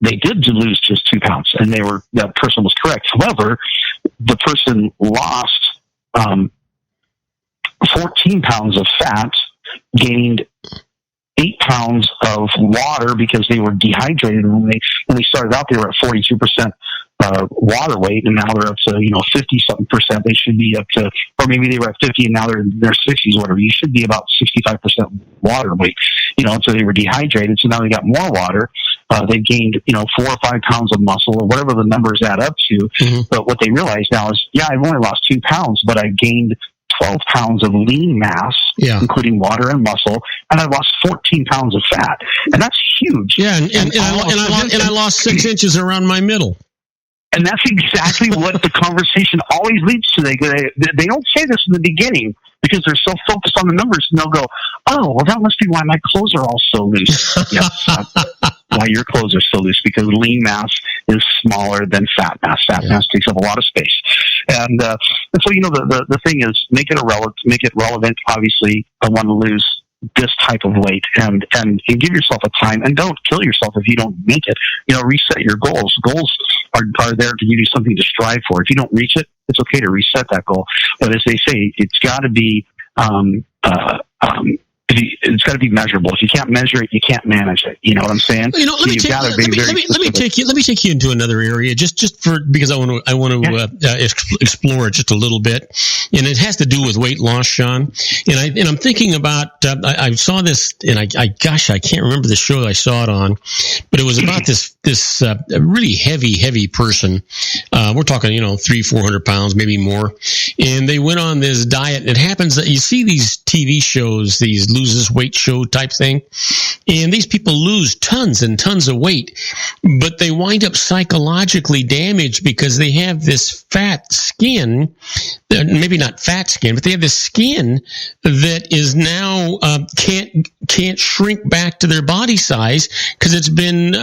they did lose just 2 pounds, and that person was correct. However, the person lost 14 pounds of fat, gained 8 pounds of water because they were dehydrated. And when they started out, they were at 42% water weight, and now they're up to 50-something percent. They should be up to, or maybe they were at 50 and now they're in their 60s, whatever. You should be about 65% water weight. So they were dehydrated, so now they got more water. They've gained 4 or 5 pounds of muscle, or whatever the numbers add up to. But what they realize now is, I've only lost 2 pounds, but I've gained 12 pounds of lean mass, including water and muscle, and I lost 14 pounds of fat, and that's huge. Yeah, and I lost 6 inches around my middle. And that's exactly what the conversation always leads to. They don't say this in the beginning because they're so focused on the numbers, and they'll go, "Oh, well, that must be why my clothes are all so loose." Yes, why your clothes are so loose, because lean mass is smaller than fat mass. Fat mass takes up a lot of space, and so the thing is, make it relevant. Obviously, I want to lose this type of weight, and give yourself a time, and don't kill yourself if you don't make it. Reset your goals. Goals are there to give you something to strive for. If you don't reach it, it's okay to reset that goal. But as they say, it's got to be it's got to be measurable. If you can't measure it, you can't manage it. You know what I'm saying? Let me take you into another area because I want to explore it just a little bit, and it has to do with weight loss, Sean. And I'm thinking about I saw this, and I can't remember the show I saw it on, but it was about this really heavy person. We're talking 300-400 pounds, maybe more, and they went on this diet. And it happens that you see these TV shows, these loses weight show type thing, and these people lose tons and tons of weight, but they wind up psychologically damaged because they have this fat skin, maybe not fat skin, but they have this skin that is now can't shrink back to their body size because it's been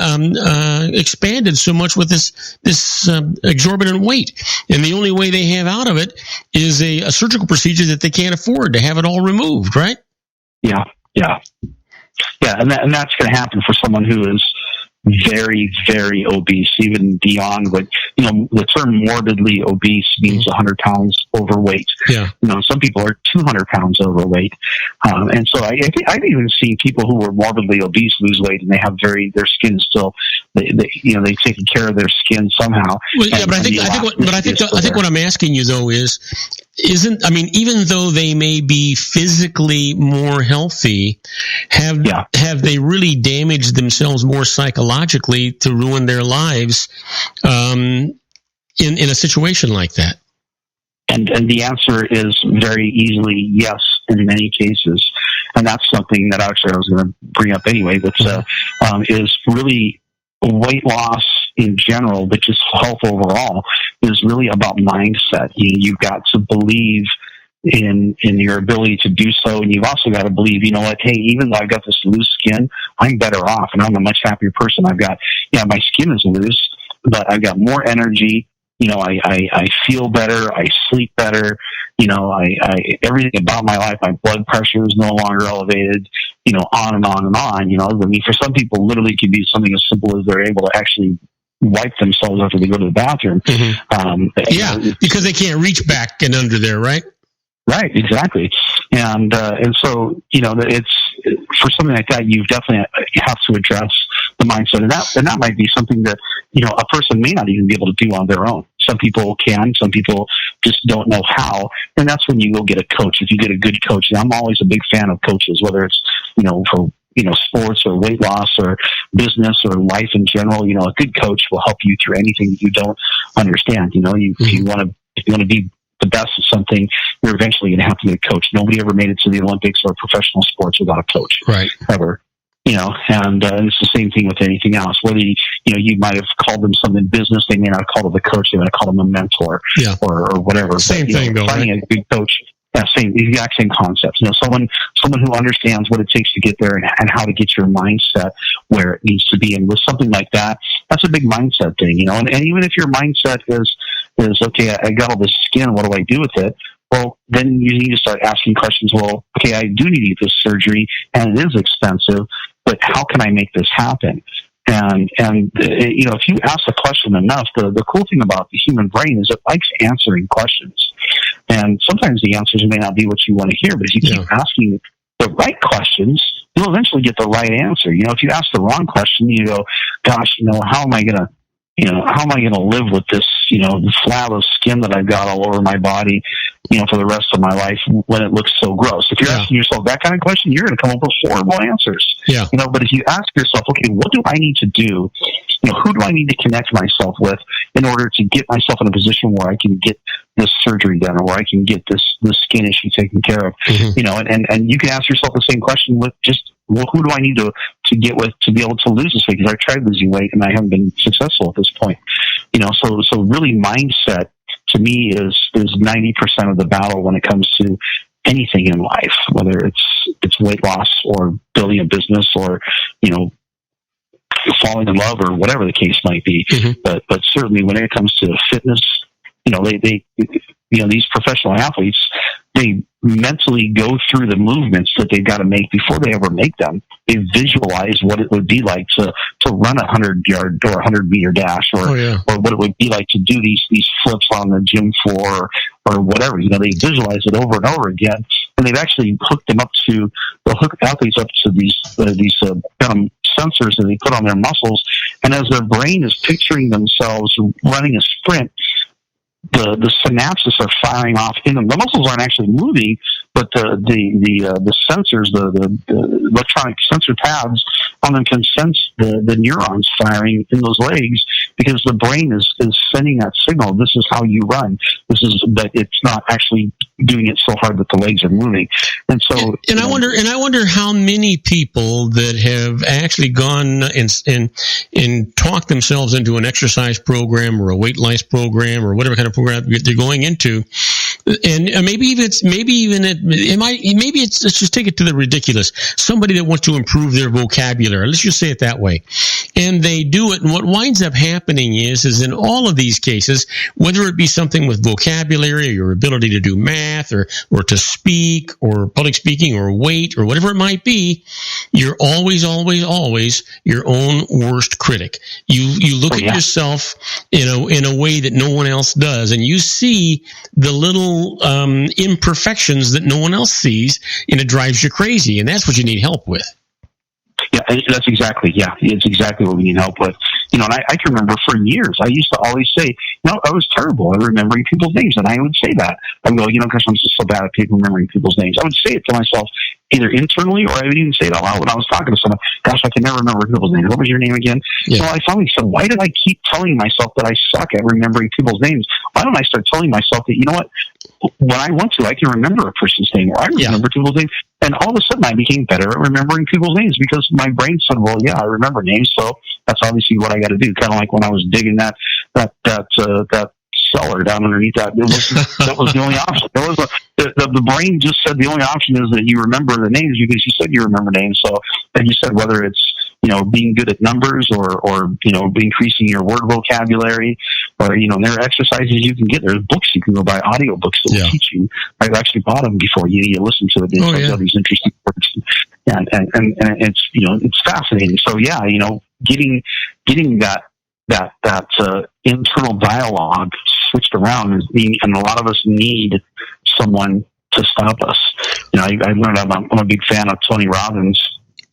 expanded so much with this exorbitant weight, and the only way they have out of it is a surgical procedure that they can't afford to have it all removed, right? Yeah, and that's going to happen for someone who is very, very obese, even beyond what, the term morbidly obese means 100 pounds overweight. Yeah. Some people are 200 pounds overweight. And so I've even seen people who were morbidly obese lose weight, and they have their skin still, they've taken care of their skin somehow. Well, yeah, but I think what I'm asking you though is, even though they may be physically more healthy, have they really damaged themselves more psychologically to ruin their lives in a situation like that? And the answer is very easily yes in many cases. And that's something that actually I was going to bring up anyway, but is really weight loss in general, but just health overall, is really about mindset. You've got to believe in your ability to do so, and you've also got to believe, hey, even though I've got this loose skin, I'm better off, and I'm a much happier person. I've got, my skin is loose, but I've got more energy. I feel better. I sleep better. Everything about my life, my blood pressure is no longer elevated, on and on and on. For some people, literally it can be something as simple as they're able to actually wipe themselves after they go to the bathroom. Mm-hmm. Because they can't reach back and under there, right? Right, exactly. And so, it's for something like that, you definitely have to address the mindset. And that might be something that, a person may not even be able to do on their own. Some people can, some people just don't know how. And that's when you go get a coach. If you get a good coach, and I'm always a big fan of coaches, whether it's, for sports or weight loss or business or life in general. A good coach will help you through anything that you don't understand. If you want to be the best at something, you're eventually going to have to get a coach. Nobody ever made it to the Olympics or professional sports without a coach, right? Ever. And it's the same thing with anything else. Whether you might have called them something business, they may not have called them a coach. They might have called them a mentor, or whatever. Same thing, though. Finding a good coach. Yeah, exact same concepts. Someone who understands what it takes to get there and how to get your mindset where it needs to be. And with something like that, that's a big mindset thing, And even if your mindset is okay, I got all this skin, what do I do with it? Well, then you need to start asking questions. Well, okay, I do need to get this surgery, and it is expensive, but how can I make this happen? And if you ask the question enough, the cool thing about the human brain is it likes answering questions. And sometimes the answers may not be what you want to hear, but if you keep asking the right questions, you'll eventually get the right answer. If you ask the wrong question, you go, gosh, how am I going to live with this, flab of skin that I've got all over my body, for the rest of my life when it looks so gross? If you're asking yourself that kind of question, you're going to come up with horrible answers. Yeah. But if you ask yourself, okay, what do I need to do? Who do I need to connect myself with in order to get myself in a position where I can get this surgery done, or where I can get this skin issue taken care of? Mm-hmm. And you can ask yourself the same question with just, well, who do I need to get with to be able to lose this weight? Because I've tried losing weight and I haven't been successful at this point. So really mindset to me is 90% of the battle when it comes to anything in life, whether it's weight loss or building a business or, falling in love or whatever the case might be. Mm-hmm. But certainly when it comes to fitness, they these professional athletes, they mentally go through the movements that they've got to make before they ever make them. They visualize what it would be like to run a 100-yard or 100-meter dash, or what it would be like to do these flips on the gym floor or whatever. They visualize it over and over again, and they've actually hooked athletes up to these kind of sensors that they put on their muscles, and as their brain is picturing themselves running a sprint, the synapses are firing off in them. The muscles aren't actually moving, but the sensors, the electronic sensor pads on them can sense the neurons firing in those legs, because the brain is sending that signal. This is how you run. This is that it's not actually doing it so hard that the legs are moving. And so, I wonder how many people that have actually gone and talked themselves into an exercise program or a weight loss program or whatever kind of program they're going into, and maybe let's just take it to the ridiculous. Somebody that wants to improve their vocabulary, let's just say it that way, and they do it, and what winds up happening is in all of these cases, whether it be something with vocabulary or your ability to do math or to speak or public speaking or weight or whatever it might be, you're always your own worst critic. You look at yourself in a way that no one else does, and you see the little imperfections that no one else sees, and it drives you crazy, and that's what you need help with. Yeah, it's exactly what we need help with. And I can remember for years, I used to always say, I was terrible at remembering people's names, and I would say that. I would go, because I'm just so bad at remembering people's names. I would say it to myself either internally, or I would even say it out loud when I was talking to someone. Gosh, I can never remember people's names. What was your name again? Yeah. So I finally said, why did I keep telling myself that I suck at remembering people's names? Why don't I start telling myself that, when I want to, I can remember a person's name, or I remember people's names. And all of a sudden, I became better at remembering people's names, because my brain said, well, yeah, I remember names, so that's obviously what I got to do. Kind of like when I was digging that cellar down underneath that. That was the only option. The brain just said the only option is that you remember the names, because you said you remember names. So, and you said whether it's being good at numbers or increasing your word vocabulary, or there are exercises you can get. There's books you can go buy, audio books that will teach you. I've actually bought them before. You listen to it. There's all these interesting words. And it's it's fascinating. So getting that internal dialogue switched around, and a lot of us need someone to stop us. I learned I'm a big fan of Tony Robbins.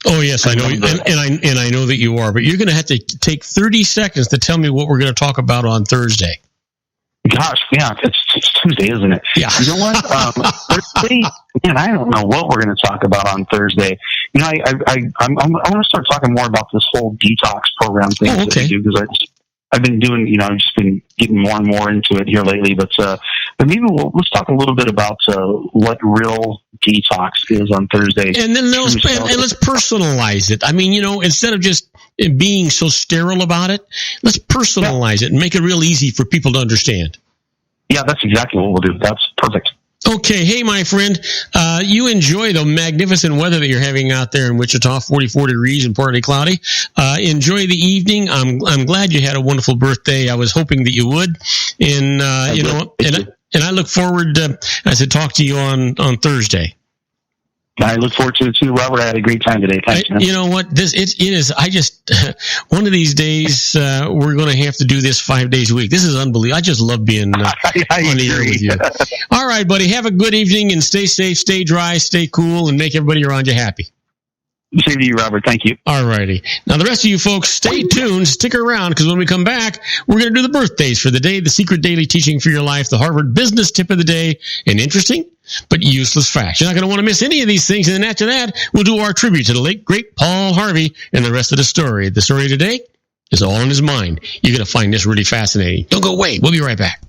Oh yes, I know, and I know that you are. But you're going to have to take 30 seconds to tell me what we're going to talk about on Thursday. Gosh, yeah, it's Tuesday, isn't it? Yeah. You know what? Thursday, man, I don't know what we're going to talk about on Thursday. I'm going to start talking more about this whole detox program thing that I do, because I've been doing, I've just been getting more and more into it here lately. But maybe let's talk a little bit about what real detox is on Thursday. And then let's personalize it. I mean, instead of just being so sterile about it, let's personalize it and make it real easy for people to understand. Yeah, that's exactly what we'll do. That's perfect. Okay, hey, my friend, you enjoy the magnificent weather that you're having out there in Wichita, 44 degrees and partly cloudy. Enjoy the evening. I'm glad you had a wonderful birthday. I was hoping that you would, and and I look forward to talk to you on Thursday. I look forward to it too, Robert. I had a great time today. Thanks, man. You know what? It is. I just one of these days we're going to have to do this 5 days a week. This is unbelievable. I just love being on the air with you. All right, buddy. Have a good evening and stay safe, stay dry, stay cool, and make everybody around you happy. Same to you, Robert. Thank you. All righty. Now, the rest of you folks, stay tuned. Stick around, because when we come back, we're going to do the birthdays for the day, the secret daily teaching for your life, the Harvard business tip of the day, an interesting but useless fact. You're not going to want to miss any of these things. And then after that, we'll do our tribute to the late, great Paul Harvey and the rest of the story. The story today is all in his mind. You're going to find this really fascinating. Don't go away. We'll be right back.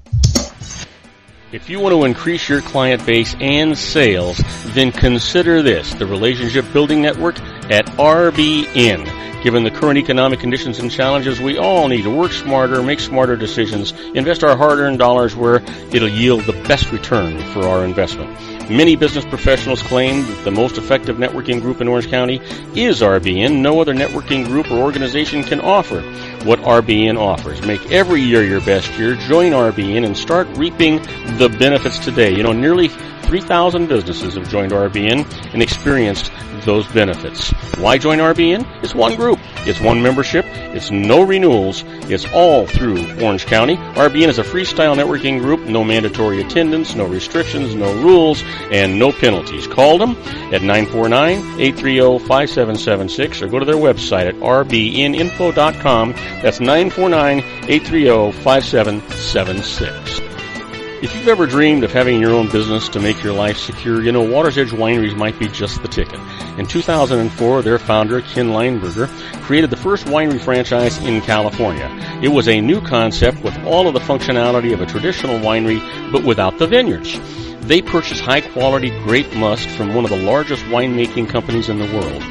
If you want to increase your client base and sales, then consider this, the Relationship Building Network at RBN. Given the current economic conditions and challenges, we all need to work smarter, make smarter decisions, invest our hard-earned dollars where it'll yield the best return for our investment. Many business professionals claim that the most effective networking group in Orange County is RBN. No other networking group or organization can offer what RBN offers. Make every year your best year. Join RBN and start reaping the benefits today. Nearly 3,000 businesses have joined RBN and experienced those benefits. Why join RBN? It's one group. It's one membership. It's no renewals. It's all through Orange County. RBN is a freestyle networking group. No mandatory attendance, no restrictions, no rules, and no penalties. Call them at 949-830-5776 or go to their website at rbninfo.com. That's 949-830-5776. If you've ever dreamed of having your own business to make your life secure, you know Water's Edge Wineries might be just the ticket. In 2004, their founder, Ken Lineberger, created the first winery franchise in California. It was a new concept with all of the functionality of a traditional winery, but without the vineyards. They purchased high-quality grape must from one of the largest winemaking companies in the world.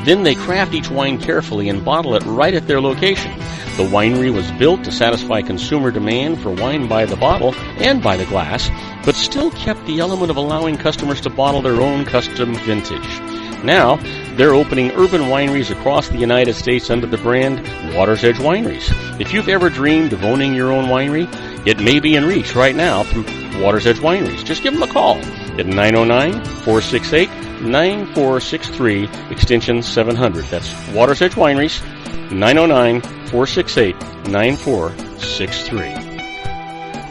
Then they craft each wine carefully and bottle it right at their location. The winery was built to satisfy consumer demand for wine by the bottle and by the glass, but still kept the element of allowing customers to bottle their own custom vintage. Now, they're opening urban wineries across the United States under the brand Water's Edge Wineries. If you've ever dreamed of owning your own winery, it may be in reach right now through Water's Edge Wineries. Just give them a call at 909-468-9463, extension 700. That's Water's Edge Wineries, 909-468-9463.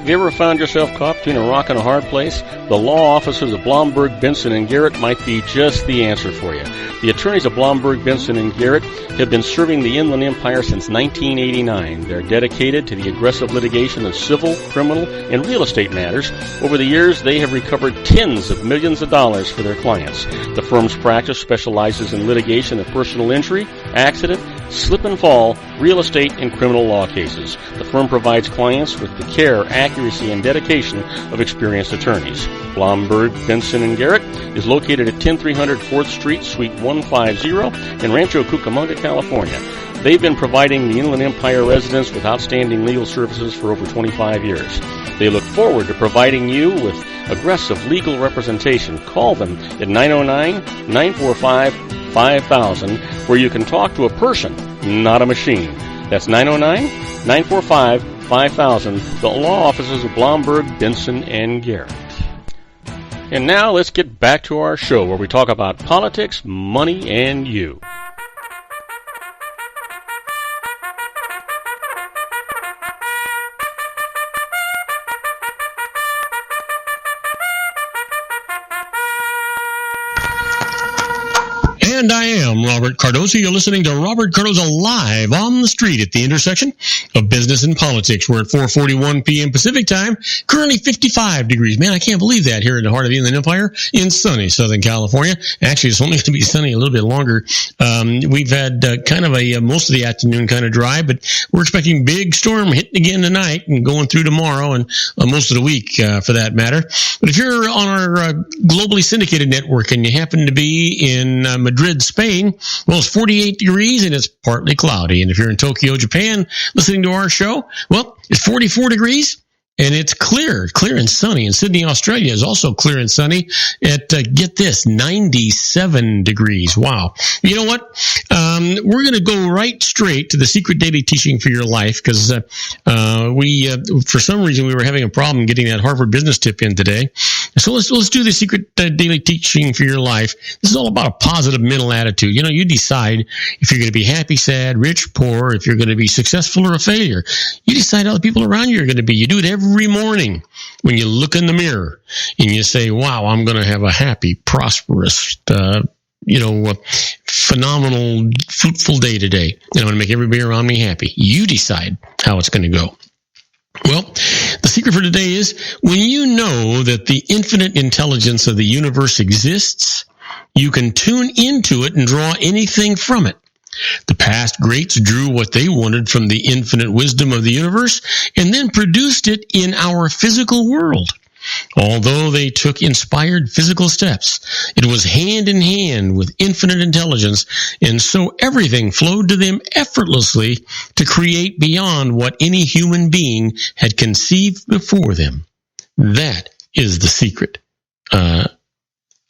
Have you ever found yourself caught between a rock and a hard place? The law offices of Blomberg, Benson & Garrett might be just the answer for you. The attorneys of Blomberg, Benson & Garrett have been serving the Inland Empire since 1989. They're dedicated to the aggressive litigation of civil, criminal, and real estate matters. Over the years, they have recovered tens of millions of dollars for their clients. The firm's practice specializes in litigation of personal injury, accident, slip and fall, real estate, and criminal law cases. The firm provides clients with the care, accuracy, and dedication of experienced attorneys. Blomberg, Benson & Garrett is located at 10300 4th Street, Suite 150 in Rancho Cucamonga, California. They've been providing the Inland Empire residents with outstanding legal services for over 25 years. They look forward to providing you with aggressive legal representation. Call them at 909-945-5000, where you can talk to a person, not a machine. That's 909-945-5000, the law offices of Blomberg, Benson & Garrett. And now let's get back to our show where we talk about politics, money, and you. And I am Robert Cardoza. You're listening to Robert Cardoza live on the street at the intersection of business and politics. We're at 4:41 p.m. Pacific time, currently 55 degrees. Man, I can't believe that here in the heart of the Inland Empire in sunny Southern California. Actually, it's only going to be sunny a little bit longer. We've had kind of a most of the afternoon kind of dry, but we're expecting big storm hitting again tonight and going through tomorrow and most of the week for that matter. But if you're on our globally syndicated network and you happen to be in Madrid, Spain, well, it's 48 degrees and it's partly cloudy. And if you're in Tokyo, Japan, listening to our show, well, it's 44 degrees and it's clear and sunny. And Sydney, Australia is also clear and sunny at, get this, 97 degrees. Wow. You know what? We're going to go right straight to the secret daily teaching for your life because for some reason, we were having a problem getting that Harvard business tip in today. So let's do the secret daily teaching for your life. This is all about a positive mental attitude. You know, you decide if you're going to be happy, sad, rich, poor, if you're going to be successful or a failure. You decide how the people around you are going to be. You do it every morning when you look in the mirror and you say, wow, I'm going to have a happy, prosperous, phenomenal, fruitful day today. And I'm going to make everybody around me happy. You decide how it's going to go. Well, the secret for today is when you know that the infinite intelligence of the universe exists, you can tune into it and draw anything from it. The past greats drew what they wanted from the infinite wisdom of the universe and then produced it in our physical world. Although they took inspired physical steps, it was hand in hand with infinite intelligence, and so everything flowed to them effortlessly to create beyond what any human being had conceived before them. That is the secret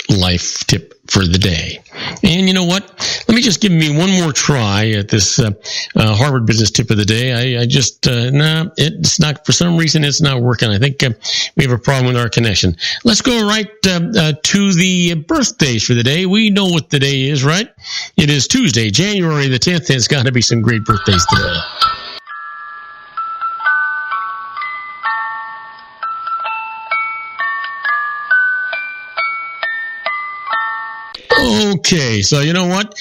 life tip for the day. And you know what? Let me just give me one more try at this Harvard business tip of the day. I just, it's not, for some reason, it's not working. I think we have a problem with our connection. Let's go right to the birthdays for the day. We know what the day is, right? It is Tuesday, January the 10th. There's got to be some great birthdays today. Okay, so you know what?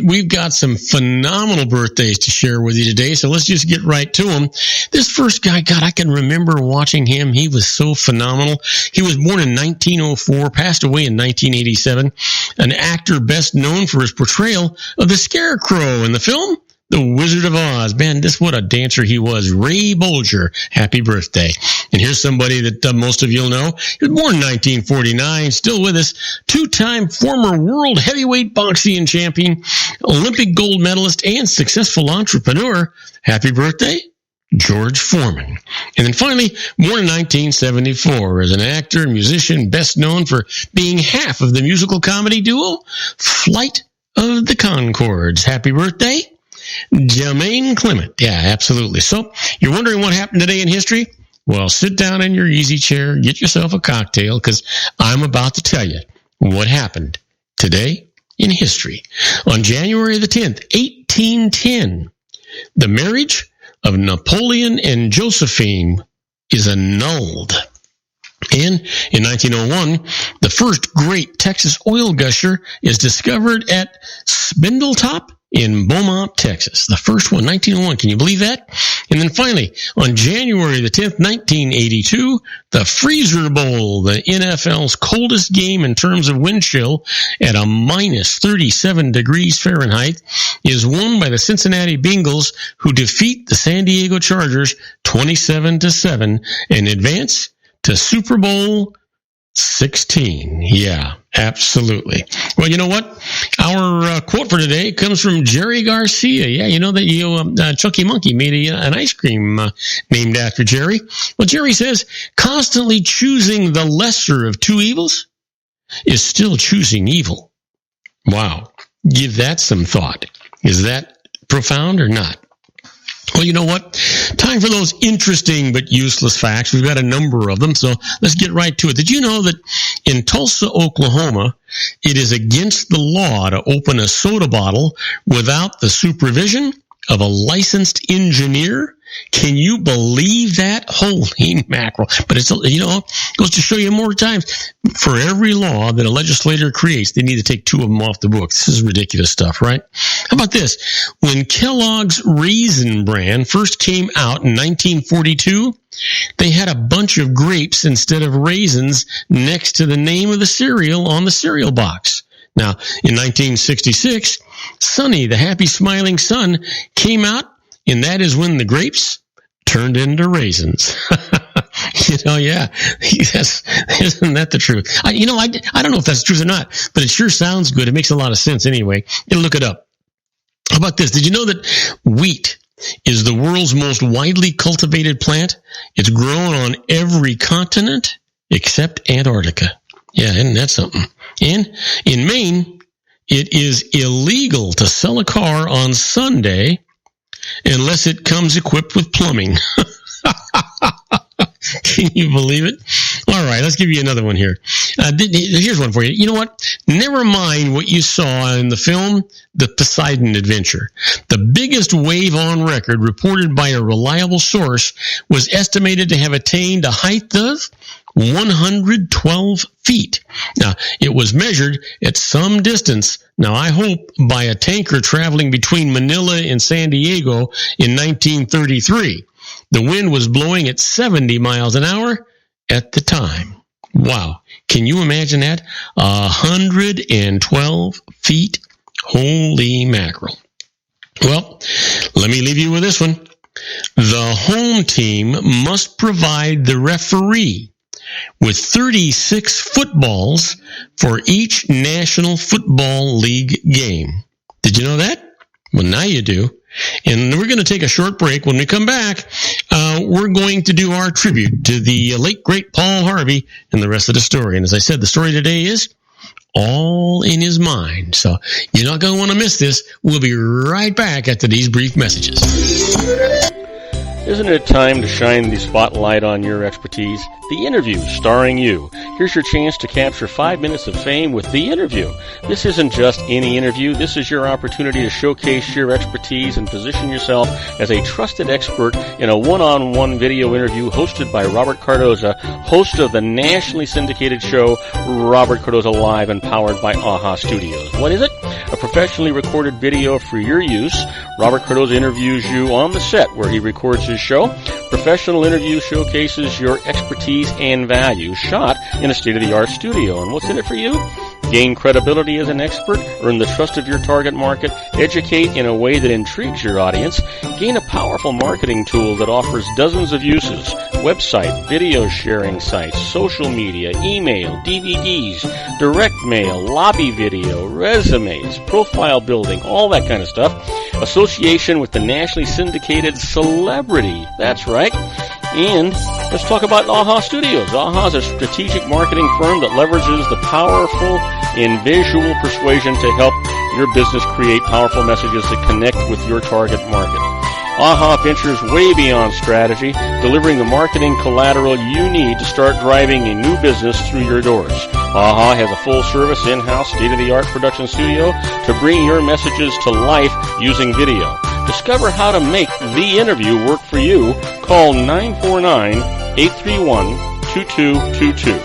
We've got some phenomenal birthdays to share with you today, so let's just get right to them. This first guy, God, I can remember watching him. He was so phenomenal. He was born in 1904, passed away in 1987, an actor best known for his portrayal of the Scarecrow in the film The Wizard of Oz. Man, what a dancer he was. Ray Bolger, happy birthday. And here's somebody that most of you'll know. He was born in 1949, still with us. Two-time former world heavyweight boxing champion, Olympic gold medalist, and successful entrepreneur. Happy birthday, George Foreman. And then finally, born in 1974 as an actor and musician, best known for being half of the musical comedy duo Flight of the Conchords. Happy birthday, Jermaine Clement. Yeah, absolutely. So, you're wondering what happened today in history? Well, sit down in your easy chair, get yourself a cocktail, because I'm about to tell you what happened today in history. On January the 10th, 1810, the marriage of Napoleon and Josephine is annulled. And in 1901, the first great Texas oil gusher is discovered at Spindletop in Beaumont, Texas. The first one, 1901. Can you believe that? And then finally, on January the 10th, 1982, the Freezer Bowl, the NFL's coldest game in terms of wind chill at a minus 37 degrees Fahrenheit, is won by the Cincinnati Bengals, who defeat the San Diego Chargers 27-7 and advance to Super Bowl 16. Yeah, absolutely. Well, you know what? Our quote for today comes from Jerry Garcia. Yeah, you know that Chunky Monkey made an ice cream named after Jerry. Well, Jerry says, constantly choosing the lesser of two evils is still choosing evil. Wow. Give that some thought. Is that profound or not? Well, you know what? Time for those interesting but useless facts. We've got a number of them, so let's get right to it. Did you know that in Tulsa, Oklahoma, it is against the law to open a soda bottle without the supervision of a licensed engineer? Can you believe that? Holy mackerel. But it's, goes to show you more times, for every law that a legislator creates, they need to take two of them off the books. This is ridiculous stuff, right? How about this? When Kellogg's Raisin brand first came out in 1942, they had a bunch of grapes instead of raisins next to the name of the cereal on the cereal box. Now, in 1966, Sonny, the happy smiling son, came out, and that is when the grapes turned into raisins. Yeah. Isn't that the truth? I don't know if that's the truth or not, but it sure sounds good. It makes a lot of sense anyway. You look it up. How about this? Did you know that wheat is the world's most widely cultivated plant? It's grown on every continent except Antarctica. Yeah, isn't that something? And in Maine, it is illegal to sell a car on Sunday unless it comes equipped with plumbing. Can you believe it? All right, let's give you another one here. Here's one for you. You know what? Never mind what you saw in the film, The Poseidon Adventure. The biggest wave on record, reported by a reliable source, was estimated to have attained a height of 112 feet. Now, it was measured at some distance, now I hope by a tanker traveling between Manila and San Diego in 1933. The wind was blowing at 70 miles an hour at the time. Wow. Can you imagine that? 112 feet. Holy mackerel. Well, let me leave you with this one. The home team must provide the referee with 36 footballs for each National Football League game. Did you know that? Well, now you do. And we're going to take a short break. When we come back, we're going to do our tribute to the late, great Paul Harvey and the rest of the story. And as I said, the story today is all in his mind. So you're not going to want to miss this. We'll be right back after these brief messages. Isn't it time to shine the spotlight on your expertise? The Interview, starring you. Here's your chance to capture 5 minutes of fame with The Interview. This isn't just any interview. This is your opportunity to showcase your expertise and position yourself as a trusted expert in a one-on-one video interview hosted by Robert Cardoza, host of the nationally syndicated show Robert Cardoza Live and powered by AHA Studios. What is it? A professionally recorded video for your use. Robert Cardoza interviews you on the set where he records his show. Professional interview showcases your expertise and value, shot in a state-of-the-art studio. And what's in it for you? Gain credibility as an expert, earn the trust of your target market, educate in a way that intrigues your audience, gain a powerful marketing tool that offers dozens of uses, website, video sharing sites, social media, email, DVDs, direct mail, lobby video, resumes, profile building, all that kind of stuff. Association with the nationally syndicated celebrity. That's right. And let's talk about AHA Studios. AHA is a strategic marketing firm that leverages the powerful and visual persuasion to help your business create powerful messages that connect with your target market. AHA ventures way beyond strategy, delivering the marketing collateral you need to start driving a new business through your doors. AHA has a full-service, in-house, state-of-the-art production studio to bring your messages to life using video. Discover how to make The Interview work for you. Call 949-831-2222.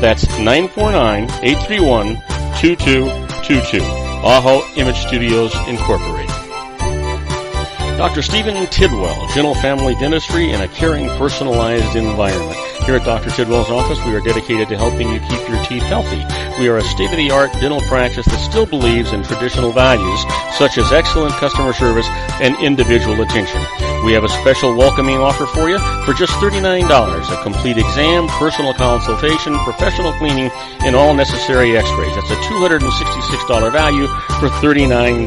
That's 949-831-2222. AHA Image Studios Incorporated. Dr. Stephen Tidwell, Gentle Family Dentistry in a caring, personalized environment. Here at Dr. Tidwell's office, we are dedicated to helping you keep your teeth healthy. We are a state-of-the-art dental practice that still believes in traditional values, such as excellent customer service and individual attention. We have a special welcoming offer for you for just $39, a complete exam, personal consultation, professional cleaning, and all necessary x-rays. That's a $266 value for $39.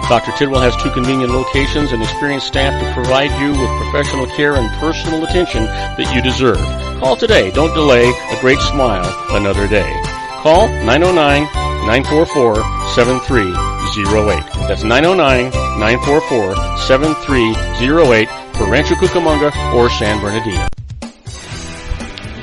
Dr. Tidwell has 2 convenient locations and experienced staff to provide you with professional care and personal attention that you deserve. Call today. Don't delay a great smile another day. Call 909-944-7308. That's 909-944-7308 for Rancho Cucamonga or San Bernardino.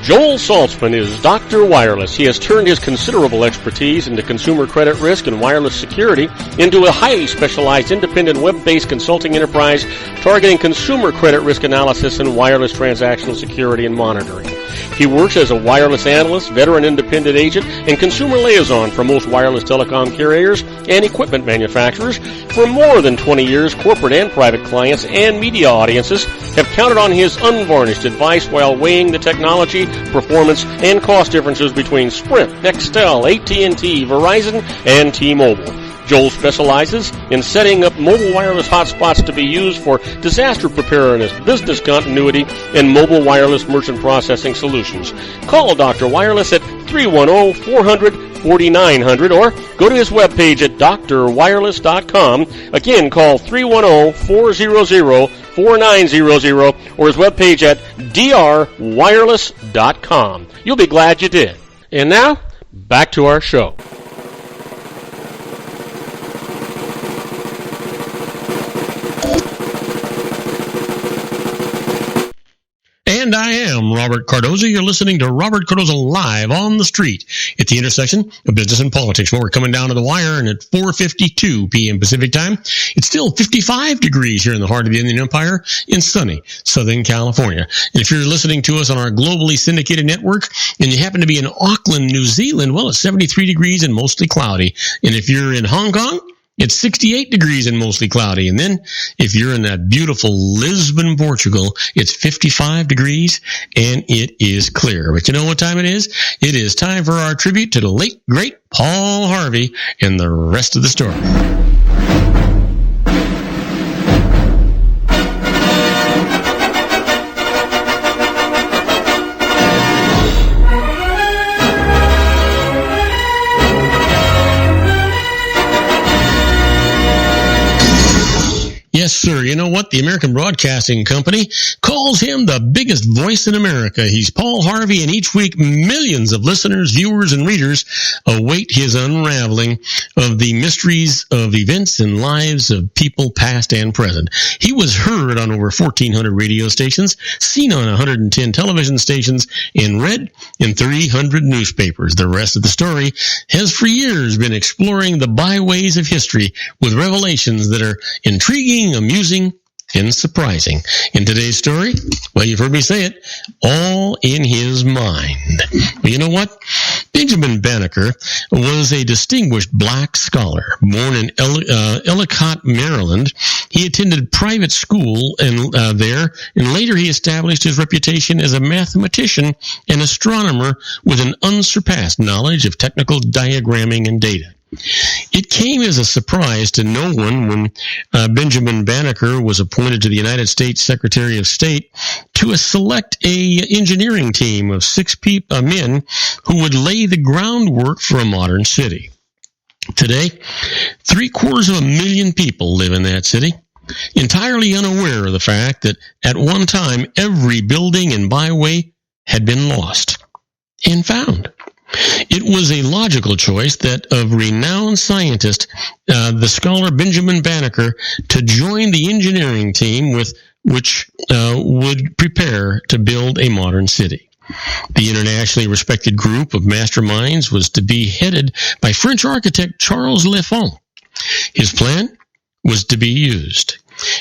Joel Saltzman is Dr. Wireless. He has turned his considerable expertise into consumer credit risk and wireless security into a highly specialized independent web-based consulting enterprise targeting consumer credit risk analysis and wireless transactional security and monitoring. He works as a wireless analyst, veteran independent agent, and consumer liaison for most wireless telecom carriers and equipment manufacturers. For more than 20 years, corporate and private clients and media audiences have counted on his unvarnished advice while weighing the technology, performance, and cost differences between Sprint, Nextel, AT&T, Verizon, and T-Mobile. Joel specializes in setting up mobile wireless hotspots to be used for disaster preparedness, business continuity, and mobile wireless merchant processing solutions. Call Dr. Wireless at 310-400-4900 or go to his webpage at drwireless.com. Again, call 310-400-4900 or his webpage at drwireless.com. You'll be glad you did. And now, back to our show. And I am Robert Cardoza. You're listening to Robert Cardoza Live on the Street at the intersection of business and politics. Well, we're coming down to the wire, and at 4:52 p.m. Pacific time, it's still 55 degrees here in the heart of the Inland Empire in sunny Southern California. And if you're listening to us on our globally syndicated network and you happen to be in Auckland, New Zealand, well, it's 73 degrees and mostly cloudy. And if you're in Hong Kong, it's 68 degrees and mostly cloudy. And then if you're in that beautiful Lisbon, Portugal, it's 55 degrees and it is clear. But you know what time it is? It is time for our tribute to the late, great Paul Harvey and the rest of the story. Yes, sir. You know what? what? The American Broadcasting Company calls him the biggest voice in America. He's Paul Harvey, and each week millions of listeners, viewers, and readers await his unraveling of the mysteries of events and lives of people past and present. He was heard on over 1,400 radio stations, seen on 110 television stations, and read in 300 newspapers. The rest of the story has for years been exploring the byways of history with revelations that are intriguing, amusing, and surprising. In today's story, well, you've heard me say it, all in his mind. Well, you know what? Benjamin Banneker was a distinguished black scholar. Born in Ellicott, Maryland, he attended private school there, and later he established his reputation as a mathematician and astronomer with an unsurpassed knowledge of technical diagramming and data. It came as a surprise to no one when Benjamin Banneker was appointed to the United States Secretary of State to select a engineering team of 6 men who would lay the groundwork for a modern city. Today, 750,000 people live in that city, entirely unaware of the fact that at one time every building and byway had been lost and found. It was a logical choice that of renowned scientist, the scholar Benjamin Banneker, to join the engineering team with which would prepare to build a modern city. The internationally respected group of masterminds was to be headed by French architect Charles LaFave. His plan was to be used.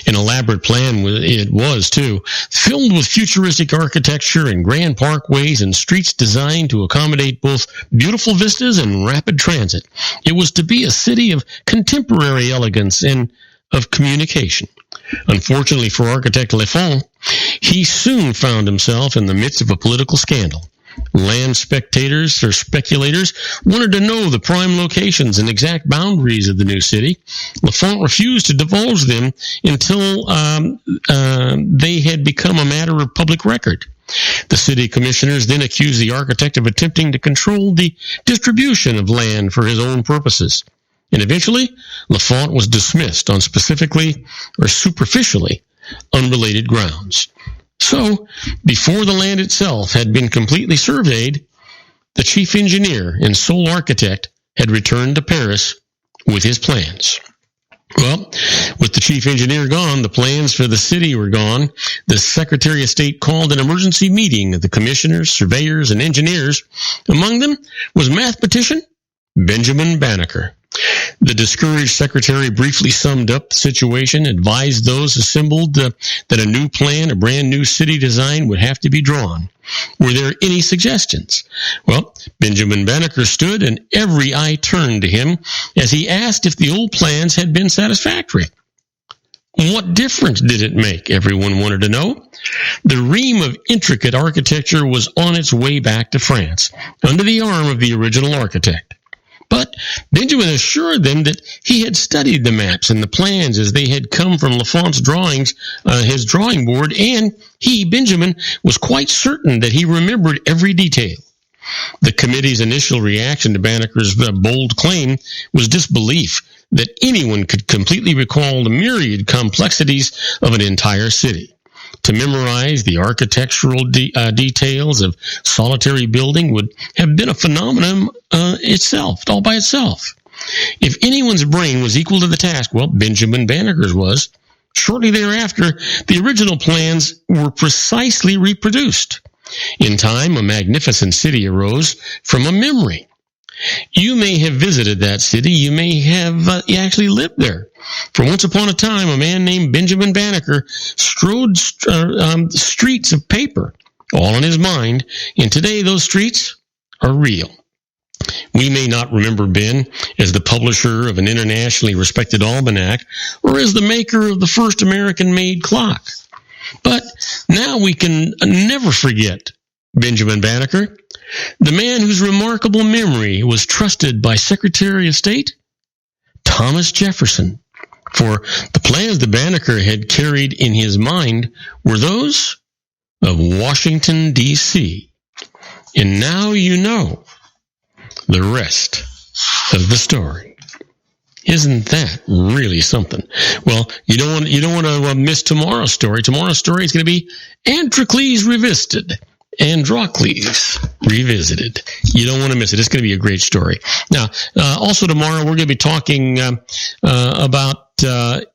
An elaborate plan it was, too, filled with futuristic architecture and grand parkways and streets designed to accommodate both beautiful vistas and rapid transit. It was to be a city of contemporary elegance and of communication. Unfortunately for architect LaFave, he soon found himself in the midst of a political scandal. Land speculators wanted to know the prime locations and exact boundaries of the new city. LaFave refused to divulge them until they had become a matter of public record. The city commissioners then accused the architect of attempting to control the distribution of land for his own purposes. And eventually, LaFave was dismissed on specifically or superficially unrelated grounds. So, before the land itself had been completely surveyed, the chief engineer and sole architect had returned to Paris with his plans. Well, with the chief engineer gone, the plans for the city were gone. The Secretary of State called an emergency meeting of the commissioners, surveyors, and engineers. Among them was mathematician Benjamin Banneker. The discouraged secretary briefly summed up the situation, advised those assembled that a new plan, a brand new city design would have to be drawn. Were there any suggestions? Well, Benjamin Banneker stood and every eye turned to him as he asked if the old plans had been satisfactory. What difference did it make? Everyone wanted to know. The ream of intricate architecture was on its way back to France, under the arm of the original architect. But Benjamin assured them that he had studied the maps and the plans as they had come from LaFave's drawings, his drawing board, and he, Benjamin, was quite certain that he remembered every detail. The committee's initial reaction to Banneker's bold claim was disbelief that anyone could completely recall the myriad complexities of an entire city. To memorize the architectural details of solitary building would have been a phenomenon itself, all by itself. If anyone's brain was equal to the task, well, Benjamin Banneker's was. Shortly thereafter, the original plans were precisely reproduced. In time, a magnificent city arose from a memory. You may have visited that city. You may have actually lived there. For once upon a time, a man named Benjamin Banneker strode streets of paper, all in his mind, and today those streets are real. We may not remember Ben as the publisher of an internationally respected almanac or as the maker of the first American-made clock. But now we can never forget Benjamin Banneker, the man whose remarkable memory was trusted by Secretary of State Thomas Jefferson. For the plans that Banneker had carried in his mind were those of Washington, D.C. And now you know the rest of the story. Isn't that really something? Well, you don't want to miss tomorrow's story. Tomorrow's story is going to be Androcles Revisited. Androcles Revisited. You don't want to miss it. It's going to be a great story. Now, also tomorrow we're going to be talking about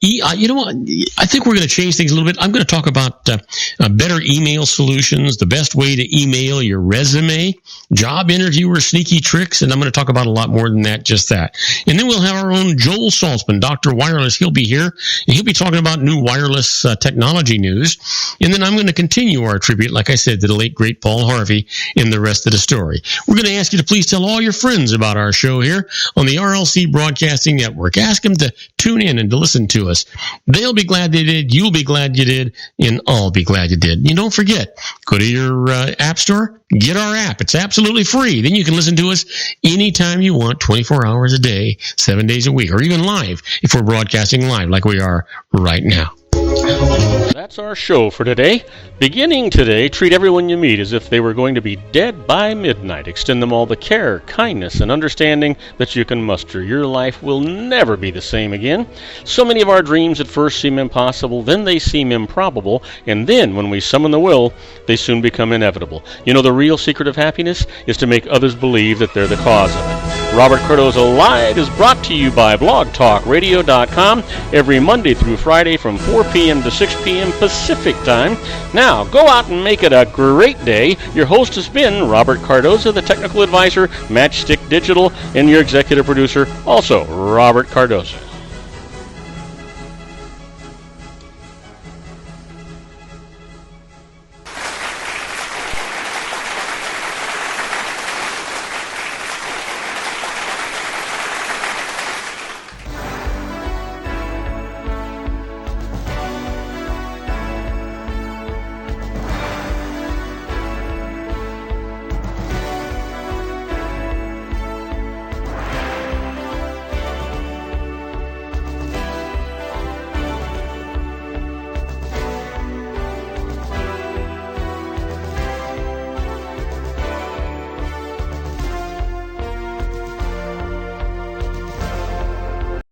you know what? I think we're going to change things a little bit. I'm going to talk about better email solutions, the best way to email your resume, job interviewer sneaky tricks, and I'm going to talk about a lot more than that, just that. And then we'll have our own Joel Saltzman, Dr. Wireless. He'll be here, and he'll be talking about new wireless technology news. And then I'm going to continue our tribute, like I said, to the late, great Paul Harvey in the rest of the story. We're going to ask you to please tell all your friends about our show here on the RLC Broadcasting Network. Ask them to tune in and to listen to us. They'll be glad they did, you'll be glad you did, and I'll be glad you did. And don't forget, go to your app store, get our app. It's absolutely free. Then you can listen to us anytime you want, 24 hours a day, 7 days a week, or even live if we're broadcasting live like we are right now. That's our show for today. Beginning today, treat everyone you meet as if they were going to be dead by midnight. Extend them all the care, kindness, and understanding that you can muster. Your life will never be the same again. So many of our dreams at first seem impossible, then they seem improbable, and then when we summon the will, they soon become inevitable. You know, the real secret of happiness is to make others believe that they're the cause of it. Robert Cardoza Live is brought to you by blogtalkradio.com every Monday through Friday from 4 p.m. to 6 p.m. Pacific Time. Now, go out and make it a great day. Your host has been Robert Cardoza, the technical advisor, Matchstick Digital, and your executive producer, also Robert Cardoza.